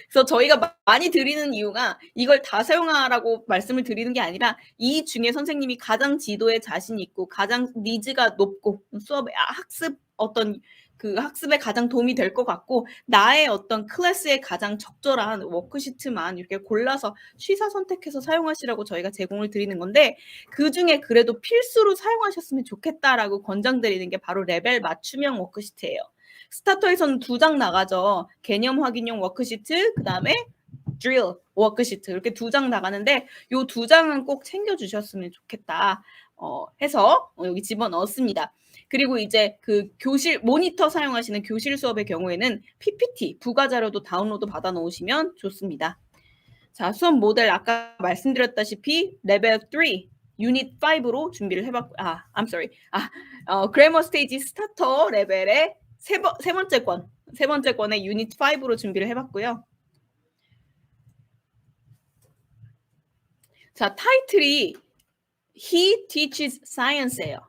그래서 저희가 많이 드리는 이유가 이걸 다 사용하라고 말씀을 드리는 게 아니라 이 중에 선생님이 가장 지도에 자신 있고 가장 니즈가 높고 수업에 학습 어떤 그 학습에 가장 도움이 될 것 같고 나의 어떤 클래스에 가장 적절한 워크시트만 이렇게 골라서 취사 선택해서 사용하시라고 저희가 제공을 드리는 건데 그중에 그래도 필수로 사용하셨으면 좋겠다라고 권장드리는 게 바로 레벨 맞춤형 워크시트예요. 스타터에서는 2장 나가죠. 개념 확인용 워크시트, 그다음에 drill 워크시트 이렇게 2장 나가는데 요 2장은 꼭 챙겨 주셨으면 좋겠다. 해서 여기 집어넣었습니다. 그리고 이제 그 교실 모니터 사용하시는 교실 수업의 경우에는 PPT 부가 자료도 다운로드 받아 놓으시면 좋습니다. 자, 수업 모델 아까 말씀드렸다시피 레벨 3 유닛 5로 준비를 해봤고, I'm sorry. 그래머 스테이지 스타터 레벨의 세 번째 권의 유닛 5로 준비를 해봤고요. 자, 타이틀이 He Teaches Science예요.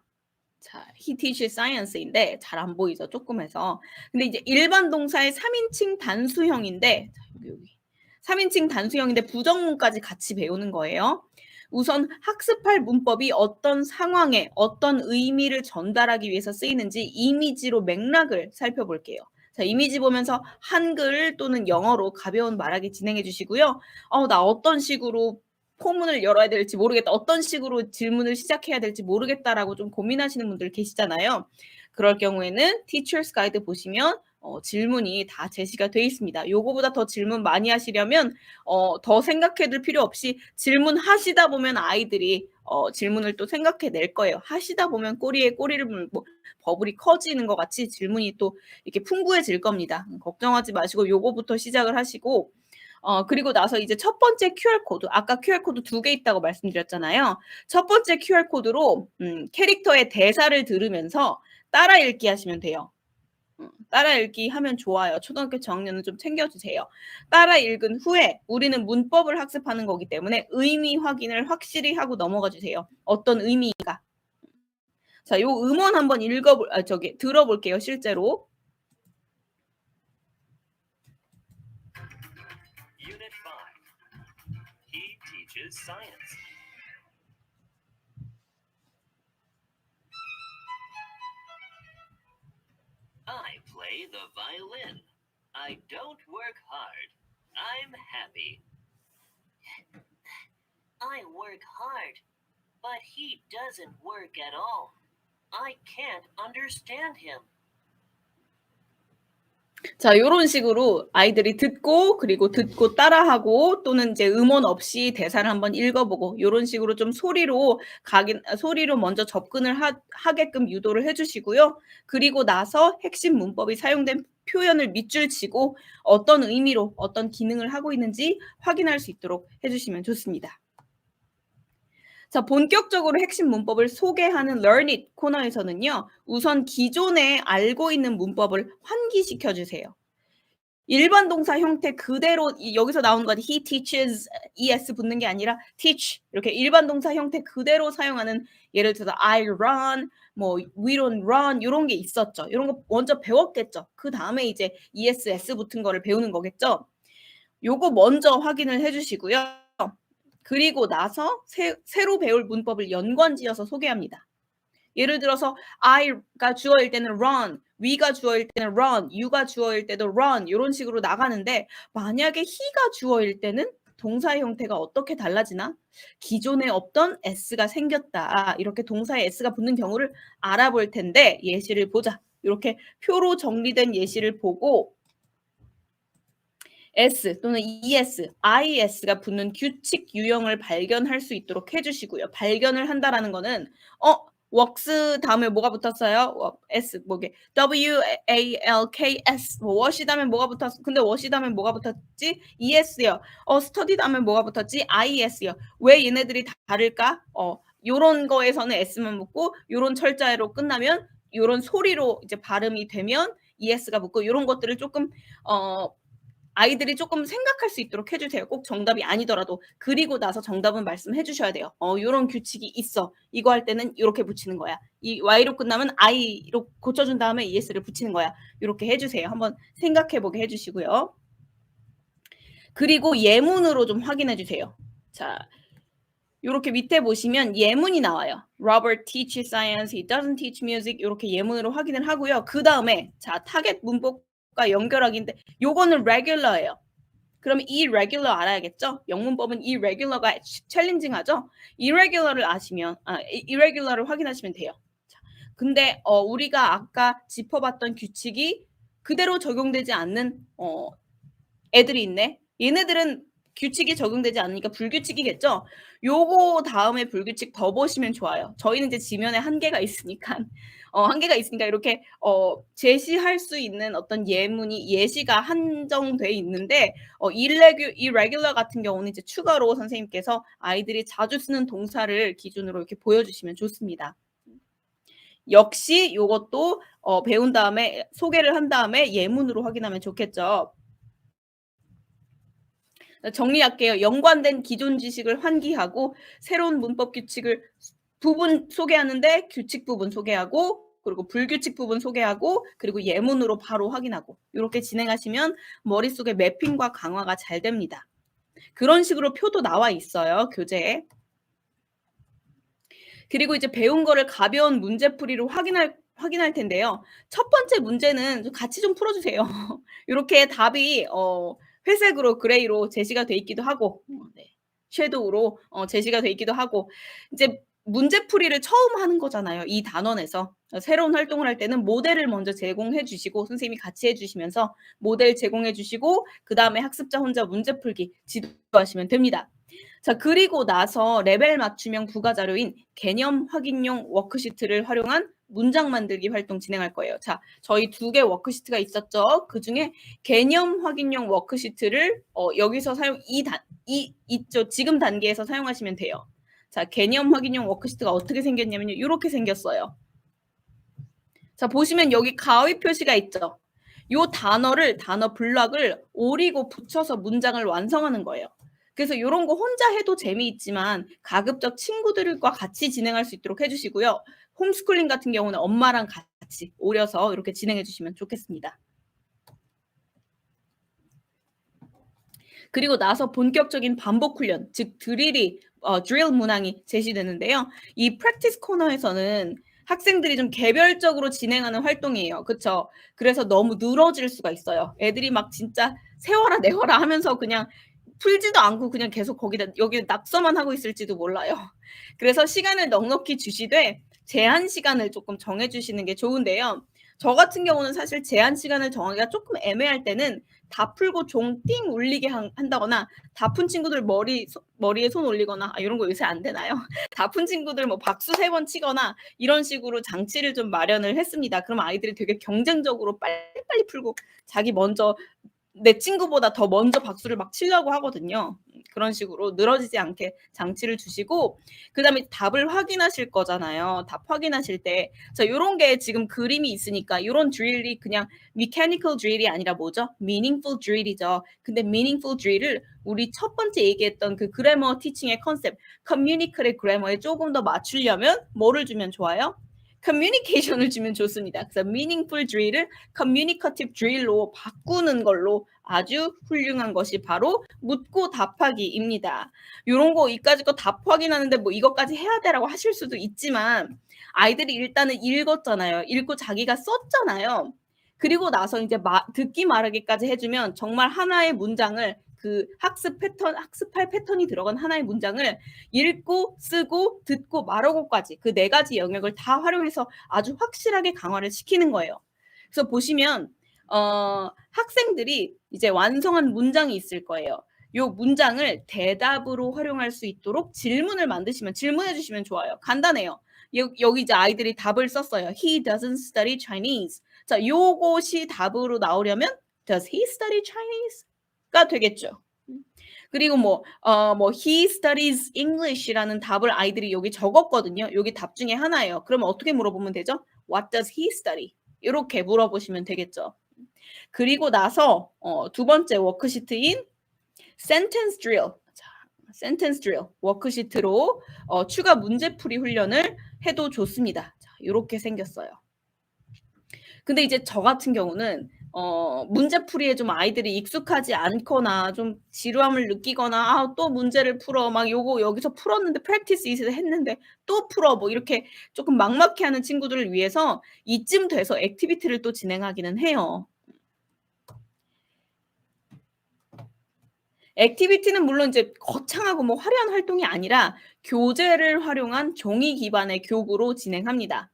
자, He Teaches Science인데 잘 안 보이죠? 조금 해서. 근데 이제 일반 동사의 3인칭 단수형인데, 자, 여기 3인칭 단수형인데 부정문까지 같이 배우는 거예요. 우선 학습할 문법이 어떤 상황에 어떤 의미를 전달하기 위해서 쓰이는지 이미지로 맥락을 살펴볼게요. 자, 이미지 보면서 한글 또는 영어로 가벼운 말하기 진행해 주시고요. 나 어떤 식으로 포문을 열어야 될지 모르겠다. 어떤 식으로 질문을 시작해야 될지 모르겠다라고 좀 고민하시는 분들 계시잖아요. 그럴 경우에는 Teacher's Guide 보시면 질문이 다 제시가 돼 있습니다. 요거보다 더 질문 많이 하시려면 더 생각해둘 필요 없이 질문하시다 보면 아이들이 질문을 또 생각해낼 거예요. 하시다 보면 꼬리에 꼬리를 물고 버블이 커지는 것 같이 질문이 또 이렇게 풍부해질 겁니다. 걱정하지 마시고 요거부터 시작을 하시고 그리고 나서 이제 첫 번째 QR코드, 아까 QR코드 2개 있다고 말씀드렸잖아요. 첫 번째 QR코드로 캐릭터의 대사를 들으면서 따라 읽기 하시면 돼요. 따라 읽기 하면 좋아요. 초등학교 저학년은 좀 챙겨주세요. 따라 읽은 후에 우리는 문법을 학습하는 거기 때문에 의미 확인을 확실히 하고 넘어가 주세요. 어떤 의미가. 자, 요 음원 한번 들어볼게요. 실제로. Unit 5. He teaches science. I play the violin. I don't work hard. I'm happy. I work hard, but he doesn't work at all. I can't understand him. 자, 요런 식으로 아이들이 듣고 그리고 듣고 따라하고 또는 이제 음원 없이 대사를 한번 읽어보고 요런 식으로 좀 소리로 먼저 접근을 하게끔 유도를 해주시고요. 그리고 나서 핵심 문법이 사용된 표현을 밑줄 치고 어떤 의미로 어떤 기능을 하고 있는지 확인할 수 있도록 해주시면 좋습니다. 자, 본격적으로 핵심 문법을 소개하는 Learn It 코너에서는요. 우선 기존에 알고 있는 문법을 환기시켜 주세요. 일반 동사 형태 그대로 여기서 나오는 건 he teaches es 붙는 게 아니라 teach 이렇게 일반 동사 형태 그대로 사용하는 예를 들어서 I run, 뭐 we don't run 이런 게 있었죠. 이런 거 먼저 배웠겠죠. 그 다음에 이제 es 붙은 거를 배우는 거겠죠. 요거 먼저 확인을 해주시고요. 그리고 나서 새로 배울 문법을 연관지어서 소개합니다. 예를 들어서 I가 주어일 때는 run, we가 주어일 때는 run, you가 주어일 때도 run 이런 식으로 나가는데 만약에 he가 주어일 때는 동사의 형태가 어떻게 달라지나? 기존에 없던 s가 생겼다. 이렇게 동사에 s가 붙는 경우를 알아볼 텐데 예시를 보자. 이렇게 표로 정리된 예시를 보고 S 또는 ES, IS가 붙는 규칙 유형을 발견할 수 있도록 해주시고요. 발견을 한다라는 거는 works 다음에 뭐가 붙었어요? S 뭐게 WALKS 뭐 워시 다음에 뭐가 붙었어? 근데 워시 다음에 뭐가 붙었지? ES요. study 다음에 뭐가 붙었지? IS요. 왜 얘네들이 다를까? 요런 거에서는 S만 붙고 요런 철자로 끝나면 요런 소리로 이제 발음이 되면 ES가 붙고 요런 것들을 조금 아이들이 조금 생각할 수 있도록 해주세요. 꼭 정답이 아니더라도. 그리고 나서 정답은 말씀해 주셔야 돼요. 요런 규칙이 있어. 이거 할 때는 이렇게 붙이는 거야. 이 Y로 끝나면 I로 고쳐준 다음에 ES를 붙이는 거야. 이렇게 해주세요. 한번 생각해보게 해주시고요. 그리고 예문으로 좀 확인해 주세요. 자, 요렇게 밑에 보시면 예문이 나와요. Robert teaches science, he doesn't teach music. 요렇게 예문으로 확인을 하고요. 그다음에 자, 타겟 문법과 연결하기인데 요거는 regular예요. 그럼 irregular 알아야겠죠? 영문법은 irregular가 챌린징하죠? irregular를 아시면 irregular를 확인하시면 돼요. 자, 근데 우리가 아까 짚어봤던 규칙이 그대로 적용되지 않는 애들이 있네. 얘네들은 규칙이 적용되지 않으니까 불규칙이겠죠? 요거 다음에 불규칙 더 보시면 좋아요. 저희는 이제 지면에 한계가 있으니까 이렇게 제시할 수 있는 어떤 예시가 한정돼 있는데 irregular 같은 경우는 이제 추가로 선생님께서 아이들이 자주 쓰는 동사를 기준으로 이렇게 보여주시면 좋습니다. 역시 요것도 배운 다음에 소개를 한 다음에 예문으로 확인하면 좋겠죠. 정리할게요. 연관된 기존 지식을 환기하고 새로운 문법 규칙을 부분 소개하는데 규칙 부분 소개하고 그리고 불규칙 부분 소개하고 그리고 예문으로 바로 확인하고 이렇게 진행하시면 머릿속에 매핑과 강화가 잘 됩니다. 그런 식으로 표도 나와 있어요. 교재에. 그리고 이제 배운 거를 가벼운 문제풀이로 확인할 텐데요. 첫 번째 문제는 같이 좀 풀어주세요. 이렇게 답이 회색으로 그레이로 제시가 돼 있기도 하고 네. 섀도우로 제시가 돼 있기도 하고 이제 문제풀이를 처음 하는 거잖아요. 이 단원에서. 새로운 활동을 할 때는 모델을 먼저 제공해 주시고 선생님이 같이 해 주시면서 모델 제공해 주시고 그다음에 학습자 혼자 문제풀기 지도하시면 됩니다. 자, 그리고 나서 레벨 맞춤형 부가자료인 개념 확인용 워크시트를 활용한 문장 만들기 활동 진행할 거예요. 자, 저희 2개 워크시트가 있었죠. 그중에 개념 확인용 워크시트를 여기서 지금 단계에서 사용하시면 돼요. 자, 개념 확인용 워크시트가 어떻게 생겼냐면요. 이렇게 생겼어요. 자, 보시면 여기 가위 표시가 있죠. 요 단어 블락을 오리고 붙여서 문장을 완성하는 거예요. 그래서 요런 거 혼자 해도 재미있지만 가급적 친구들과 같이 진행할 수 있도록 해주시고요. 홈스쿨링 같은 경우는 엄마랑 같이 오려서 이렇게 진행해 주시면 좋겠습니다. 그리고 나서 본격적인 반복 훈련, 즉 드릴 문항이 제시되는데요. 이 프랙티스 코너에서는 학생들이 좀 개별적으로 진행하는 활동이에요. 그쵸? 그래서 너무 늘어질 수가 있어요. 애들이 막 진짜 세워라 내워라 하면서 그냥 풀지도 않고 그냥 계속 여기 낙서만 하고 있을지도 몰라요. 그래서 시간을 넉넉히 주시되 제한 시간을 조금 정해주시는 게 좋은데요. 저 같은 경우는 사실 제한 시간을 정하기가 조금 애매할 때는 다 풀고 종 띵 울리게 한다거나 다 푼 친구들 머리에 손 올리거나 이런 거 요새 안 되나요? 다 푼 친구들 뭐 박수 3번 치거나 이런 식으로 장치를 좀 마련을 했습니다. 그럼 아이들이 되게 경쟁적으로 빨리빨리 풀고 자기 먼저 내 친구보다 더 먼저 박수를 막 치려고 하거든요. 그런 식으로 늘어지지 않게 장치를 주시고 그다음에 답을 확인하실 거잖아요. 답 확인하실 때 자, 요런 게 지금 그림이 있으니까 요런 드릴이 그냥 mechanical drill이 아니라 뭐죠? meaningful drill이죠. 근데 meaningful drill을 우리 첫 번째 얘기했던 그 그래머 티칭의 컨셉, communicative grammar에 조금 더 맞추려면 뭐를 주면 좋아요? 커뮤니케이션을 주면 좋습니다. 그래서 meaningful drill을 communicative drill로 바꾸는 걸로 아주 훌륭한 것이 바로 묻고 답하기입니다. 이런 거 이까지 거 답 확인하는데 뭐 이것까지 해야 되라고 하실 수도 있지만 아이들이 일단은 읽었잖아요. 읽고 자기가 썼잖아요. 그리고 나서 이제 듣기 말하기까지 해주면 정말 하나의 문장을 그 학습할 패턴이 들어간 하나의 문장을 읽고 쓰고 듣고 말하고까지 그 4가지 영역을 다 활용해서 아주 확실하게 강화를 시키는 거예요. 그래서 보시면 학생들이 이제 완성한 문장이 있을 거예요. 요 문장을 대답으로 활용할 수 있도록 질문을 만드시면 질문해 주시면 좋아요. 간단해요. 여기 이제 아이들이 답을 썼어요. He doesn't study Chinese. 자, 요것이 답으로 나오려면 Does he study Chinese?가 되겠죠. 그리고 he studies English라는 답을 아이들이 여기 적었거든요. 여기 답 중에 하나예요. 그러면 어떻게 물어보면 되죠? What does he study? 이렇게 물어보시면 되겠죠. 그리고 나서 2번째 워크시트인 sentence drill. 자, sentence drill 워크시트로 추가 문제풀이 훈련을 해도 좋습니다. 자, 이렇게 생겼어요. 근데 이제 저 같은 경우는 문제풀이에 좀 아이들이 익숙하지 않거나 좀 지루함을 느끼거나 '아 또 문제를 풀어. 막 요거 여기서 풀었는데 practice it을 했는데 또 풀어.' 뭐 이렇게 쪼끔 막막해하는 친구들을 위해서 이쯤 돼서 액티비티를 또 진행하기는 해요. 액티비티는 물론 이제 거창하고 뭐 화려한 활동이 아니라 교재를 활용한 종이 기반의 교구로 진행합니다.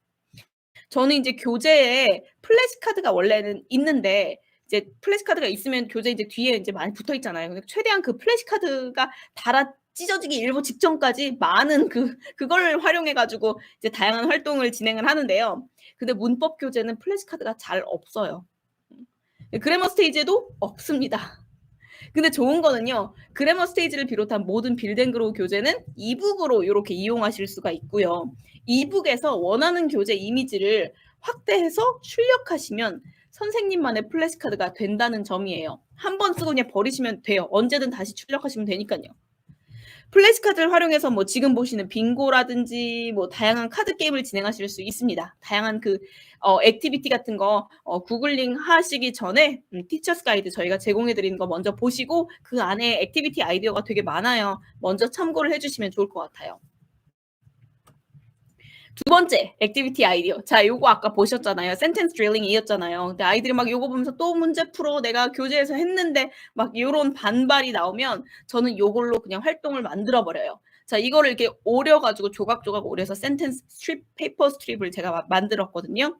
저는 인제 교재에 플래시카드가 원래는 있는데 이제 플래시카드가 있으면 교재 이제 뒤에 인제 많이 붙어 있잖아요. 근데 최대한 그 플래시카드가 닳아 찢어지기 일보 직전까지 많은 그걸 활용해 가지고 이제 다양한 활동을 진행을 하는데요. 근데 문법 교재는 플래시카드가 잘 없어요. 그래머 스테이지에도 없습니다. 근데 좋은 거는요. 그래머 스테이지를 비롯한 모든 빌드앤그로우 교재는 이북으로 요렇게 이용하실 수가 있고요. 이북에서 원하는 교재 이미지를 확대해서 출력하시면 선생님만의 플래시카드가 된다는 점이에요. 한 번 쓰고 그냥 버리시면 돼요. 언제든 다시 출력하시면 되니깐요. 플래시카드를 활용해서 뭐 지금 보시는 빙고라든지 뭐 다양한 카드 게임을 진행하실 수 있습니다. 다양한 액티비티 같은 거 구글링 하시기 전에 티처스 가이드 저희가 제공해 드리는 거 먼저 보시고 그 안에 액티비티 아이디어가 되게 많아요. 먼저 참고를 해 주시면 좋을 것 같아요. 두 번째 액티비티 아이디어. 자 요거 아까 보셨잖아요. 센텐스 드릴링이었잖아요. 근데 아이들이 막 요거 보면서 "또 문제 풀어. 내가 교재에서 했는데." 막 요런 반발이 나오면 저는 요걸로 그냥 활동을 만들어 버려요. 자 이거를 이렇게 오려 가지고 조각조각 오려서 센텐스 스트립 페이퍼 스트립을 제가 만들었거든요.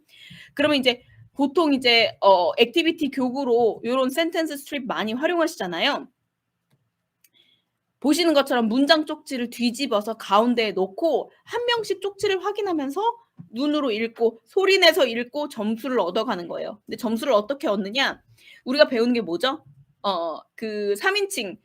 그러면 인제 보통 이제 액티비티 교구로 요런 센텐스 스트립 많이 활용하시잖아요. 보시는 것처럼 문장 쪽지를 뒤집어서 가운데에 놓고 한 명씩 쪽지를 확인하면서 눈으로 읽고 소리 내서 읽고 점수를 얻어가는 거예요. 근데 점수를 어떻게 얻느냐? 우리가 배우는 게 뭐죠? 그 3인칭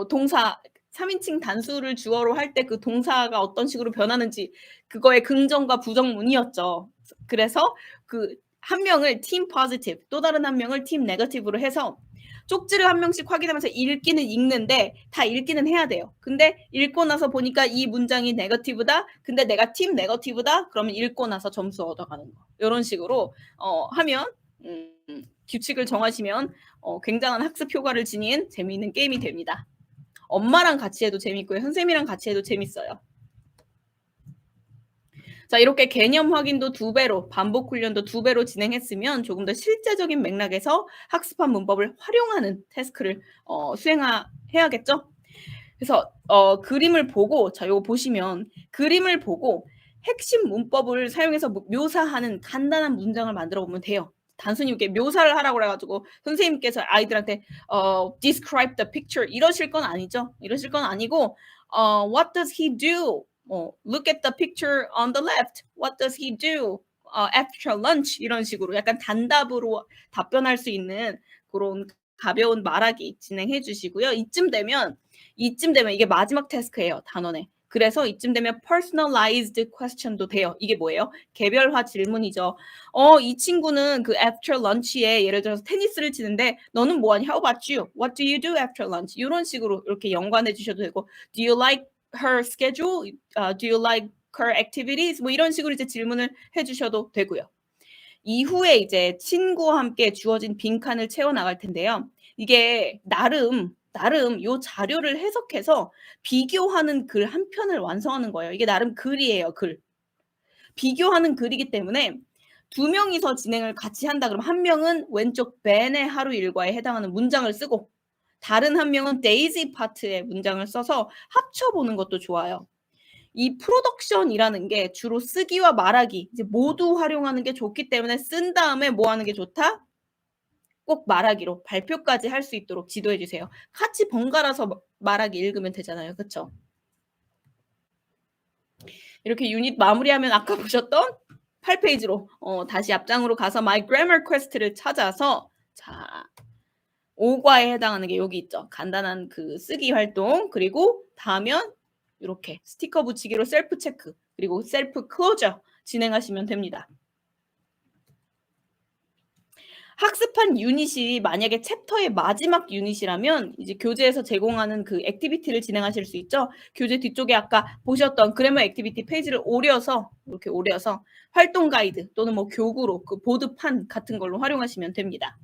동사 3인칭 단수를 주어로 할 때 그 동사가 어떤 식으로 변하는지 그거의 긍정과 부정문이었죠. 그래서 그 한 명을 팀 포지티브 또 다른 한 명을 팀 네거티브로 해서 쪽지를 한 명씩 확인하면서 읽기는 읽는데 다 읽기는 해야 돼요. 근데 읽고 나서 보니까 이 문장이 네거티브다. 근데 내가 팀 네거티브다. 그러면 읽고 나서 점수 얻어가는 거. 요런 식으로 하면 규칙을 정하시면 굉장한 학습 효과를 지닌 재미있는 게임이 됩니다. 엄마랑 같이 해도 재밌고요. 선생님이랑 같이 해도 재밌어요. 자 이렇게 개념 확인도 2배로 반복 훈련도 2배로 진행했으면 조금 더 실제적인 맥락에서 학습한 문법을 활용하는 태스크를 해야겠죠? 그래서 그림을 보고 자 요거 보시면 그림을 보고 핵심 문법을 사용해서 묘사하는 간단한 문장을 만들어 보면 돼요. 단순히 이렇게 묘사를 하라고 그래 가지고 선생님께서 아이들한테 "describe the picture." 이러실 건 아니죠. 이러실 건 아니고 "What does he do?" "Look at the picture on the left. What does he do after lunch?" 이런 식으로 약간 단답으로 답변할 수 있는 고런 가벼운 말하기 진행해 주시고요. 이쯤 되면 이게 마지막 태스크예요, 단원의. 그래서 이쯤 되면 personalized question도 돼요. 이게 뭐예요? 개별화 질문이죠. 이 친구는 그 after lunch에 예를 들어서 테니스를 치는데 "너는 뭐 하니? How about you? What do you do after lunch?" 요런 식으로 이렇게 연관해 주셔도 되고 "Do you like her schedule? Do you like her activities?" 뭐 이런 식으로 이제 질문을 해 주셔도 되고요. 이후에 이제 친구와 함께 주어진 빈칸을 채워 나갈 텐데요. 이게 나름 요 자료를 해석해서 비교하는 글 한 편을 완성하는 거예요. 이게 나름 글이에요, 글. 비교하는 글이기 때문에 두 명이서 진행을 같이 한다 그러면 한 명은 왼쪽 벤의 하루 일과에 해당하는 문장을 쓰고 다른 한 명은 데이지 파트의 문장을 써서 합쳐 보는 것도 좋아요. 이 프로덕션이라는 게 주로 쓰기와 말하기 이제 모두 활용하는 게 좋기 때문에 쓴 다음에 뭐 하는 게 좋다? 꼭 말하기로 발표까지 할 수 있도록 지도해 주세요. 같이 번갈아서 말하기 읽으면 되잖아요. 그쵸? 이렇게 유닛 마무리하면 아까 보셨던 8페이지로 다시 앞장으로 가서 My Grammar Quest를 찾아서 자 5과에 해당하는 게 여기 있죠. 간단한 그 쓰기 활동 그리고 다면 요렇게 스티커 붙이기로 셀프 체크 그리고 셀프 클로저 진행하시면 됩니다. 학습한 유닛이 만약에 챕터의 마지막 유닛이라면 이제 교재에서 제공하는 그 액티비티를 진행하실 수 있죠. 교재 뒤쪽에 아까 보셨던 그래머 액티비티 페이지를 오려서 이렇게 오려서 활동 가이드 또는 뭐 교구로 그 보드판 같은 걸로 활용하시면 됩니다.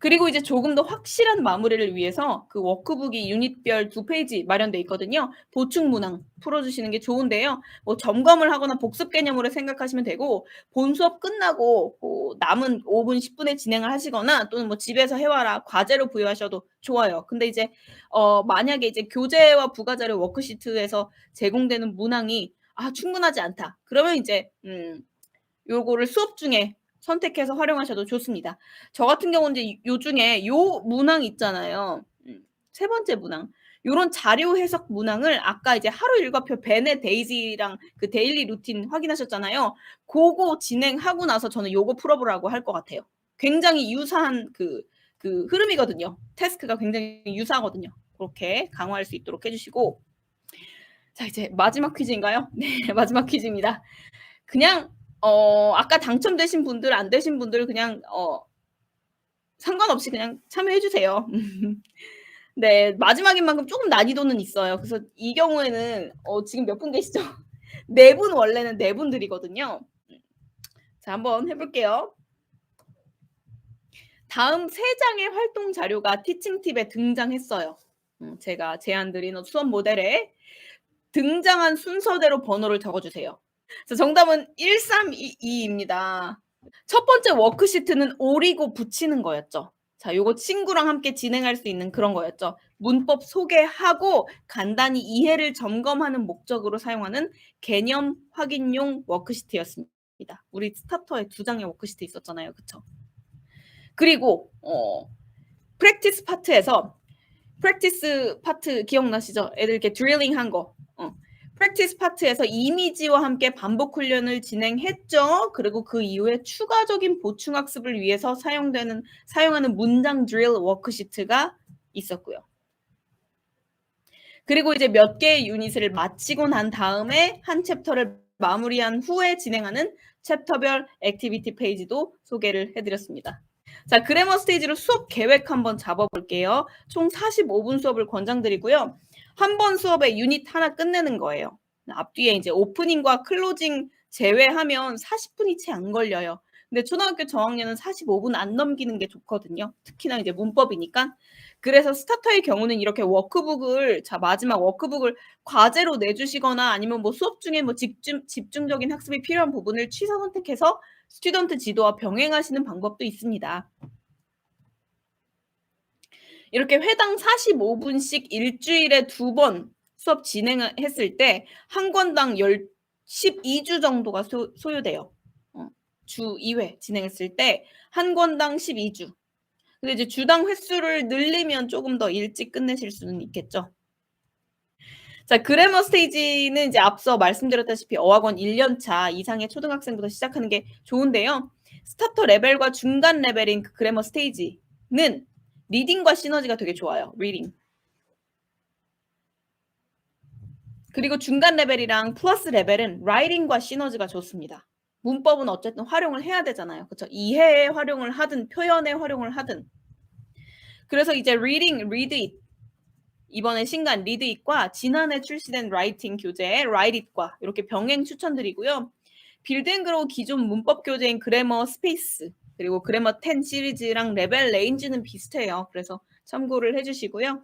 그리고 이제 조금 더 확실한 마무리를 위해서 그 워크북이 유닛별 2페이지 마련돼 있거든요. 보충 문항 풀어주시는 게 좋은데요. 뭐 점검을 하거나 복습 개념으로 생각하시면 되고 본 수업 끝나고 뭐 남은 5분, 10분에 진행을 하시거나 또는 뭐 집에서 해와라 과제로 부여하셔도 좋아요. 근데 이제 만약에 이제 교재와 부가자료 워크시트에서 제공되는 문항이 충분하지 않다. 그러면 이제 요거를 수업 중에 선택해서 활용하셔도 좋습니다. 저 같은 경우는 이제 요 중에 요 문항 있잖아요. 세 번째 문항. 요런 자료 해석 문항을 아까 이제 하루 일과표 벤의 데이지랑 그 데일리 루틴 확인하셨잖아요. 고거 진행하고 나서 저는 요거 풀어보라고 할 것 같아요. 굉장히 유사한 그 흐름이거든요. 태스크가 굉장히 유사하거든요. 그렇게 강화할 수 있도록 해 주시고 자 이제 마지막 퀴즈인가요? 네 마지막 퀴즈입니다. 그냥 아까 당첨되신 분들 안 되신 분들 그냥 상관없이 그냥 참여해 주세요. 네. 마지막인 만큼 쪼금 난이도는 있어요. 그래서 이 경우에는 지금 몇 분 계시죠? 4 분 원래는 4 분들이거든요. 자 한번 해 볼게요. 다음 3 장의 활동 자료가 티칭 팁에 등장했어요. 제가 제안 드린 수업 모델에 등장한 순서대로 번호를 적어 주세요. 자 정답은 1322입니다. 첫 번째 워크시트는 오리고 붙이는 거였죠. 자 요거 친구랑 함께 진행할 수 있는 그런 거였죠. 문법 소개하고 간단히 이해를 점검하는 목적으로 사용하는 개념 확인용 워크시트였습니다. 우리 스타터에 2 장의 워크시트 있었잖아요. 그쵸? 그리고 프랙티스 파트에서 프랙티스 파트 기억나시죠? 애들 이렇게 드릴링한 거. 프랙티스 파트에서 이미지와 함께 반복 훈련을 진행했죠. 그리고 그 이후에 추가적인 보충 학습을 위해서 사용하는 문장 드릴 워크시트가 있었고요. 그리고 이제 몇 개의 유닛을 마치고 난 다음에 한 챕터를 마무리한 후에 진행하는 챕터별 액티비티 페이지도 소개를 해 드렸습니다. 자, 그래머 스테이지로 수업 계획 한번 잡아 볼게요. 총 45분 수업을 권장드리고요. 한 번 수업에 유닛 하나 끝내는 거예요. 앞뒤에 이제 오프닝과 클로징 제외하면 40분이 채 안 걸려요. 근데 초등학교 저학년은 45분 안 넘기는 게 좋거든요. 특히나 이제 문법이니까. 그래서 스타터의 경우는 이렇게 워크북을 마지막 워크북을 과제로 내주시거나 아니면 뭐 수업 중에 뭐 집중적인 학습이 필요한 부분을 취사 선택해서 스튜던트 지도와 병행하시는 방법도 있습니다. 이렇게 회당 45분씩 일주일에 2번 수업 진행을 했을 때 한 권당 12주 정도가 소요돼요. 주 2회 진행했을 때 한 권당 12주. 근데 이제 주당 횟수를 늘리면 조금 더 일찍 끝내실 수는 있겠죠. 자, 그래머 스테이지는 이제 앞서 말씀드렸다시피 어학원 1년 차 이상의 초등학생부터 시작하는 게 좋은데요. 스타터 레벨과 중간 레벨인 그 그래머 스테이지는 리딩과 시너지가 되게 좋아요. 리딩. 그리고 중간 레벨이랑 플러스 레벨은 라이팅과 시너지가 좋습니다. 문법은 어쨌든 활용을 해야 되잖아요. 그렇죠? 이해에 활용을 하든 표현에 활용을 하든. 그래서 이제 reading, read it 이번에 신간 read it과 지난해 출시된 라이팅 교재의 write it과 이렇게 병행 추천드리고요. 빌드앤그로우 기존 문법 교재인 그래머 스페이스 그리고 그래머 10 시리즈랑 레벨 레인지는 비슷해요. 그래서 참고를 해주시고요.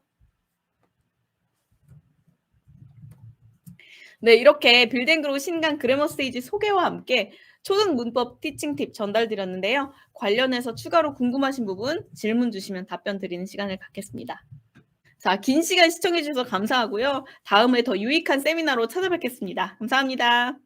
네, 이렇게 빌드앤그로우 신간 그래머 스테이지 소개와 함께 초등 문법 티칭 팁 전달드렸는데요. 관련해서 추가로 궁금하신 부분 질문 주시면 답변 드리는 시간을 갖겠습니다. 자, 긴 시간 시청해 주셔서 감사하고요. 다음에 더 유익한 세미나로 찾아뵙겠습니다. 감사합니다.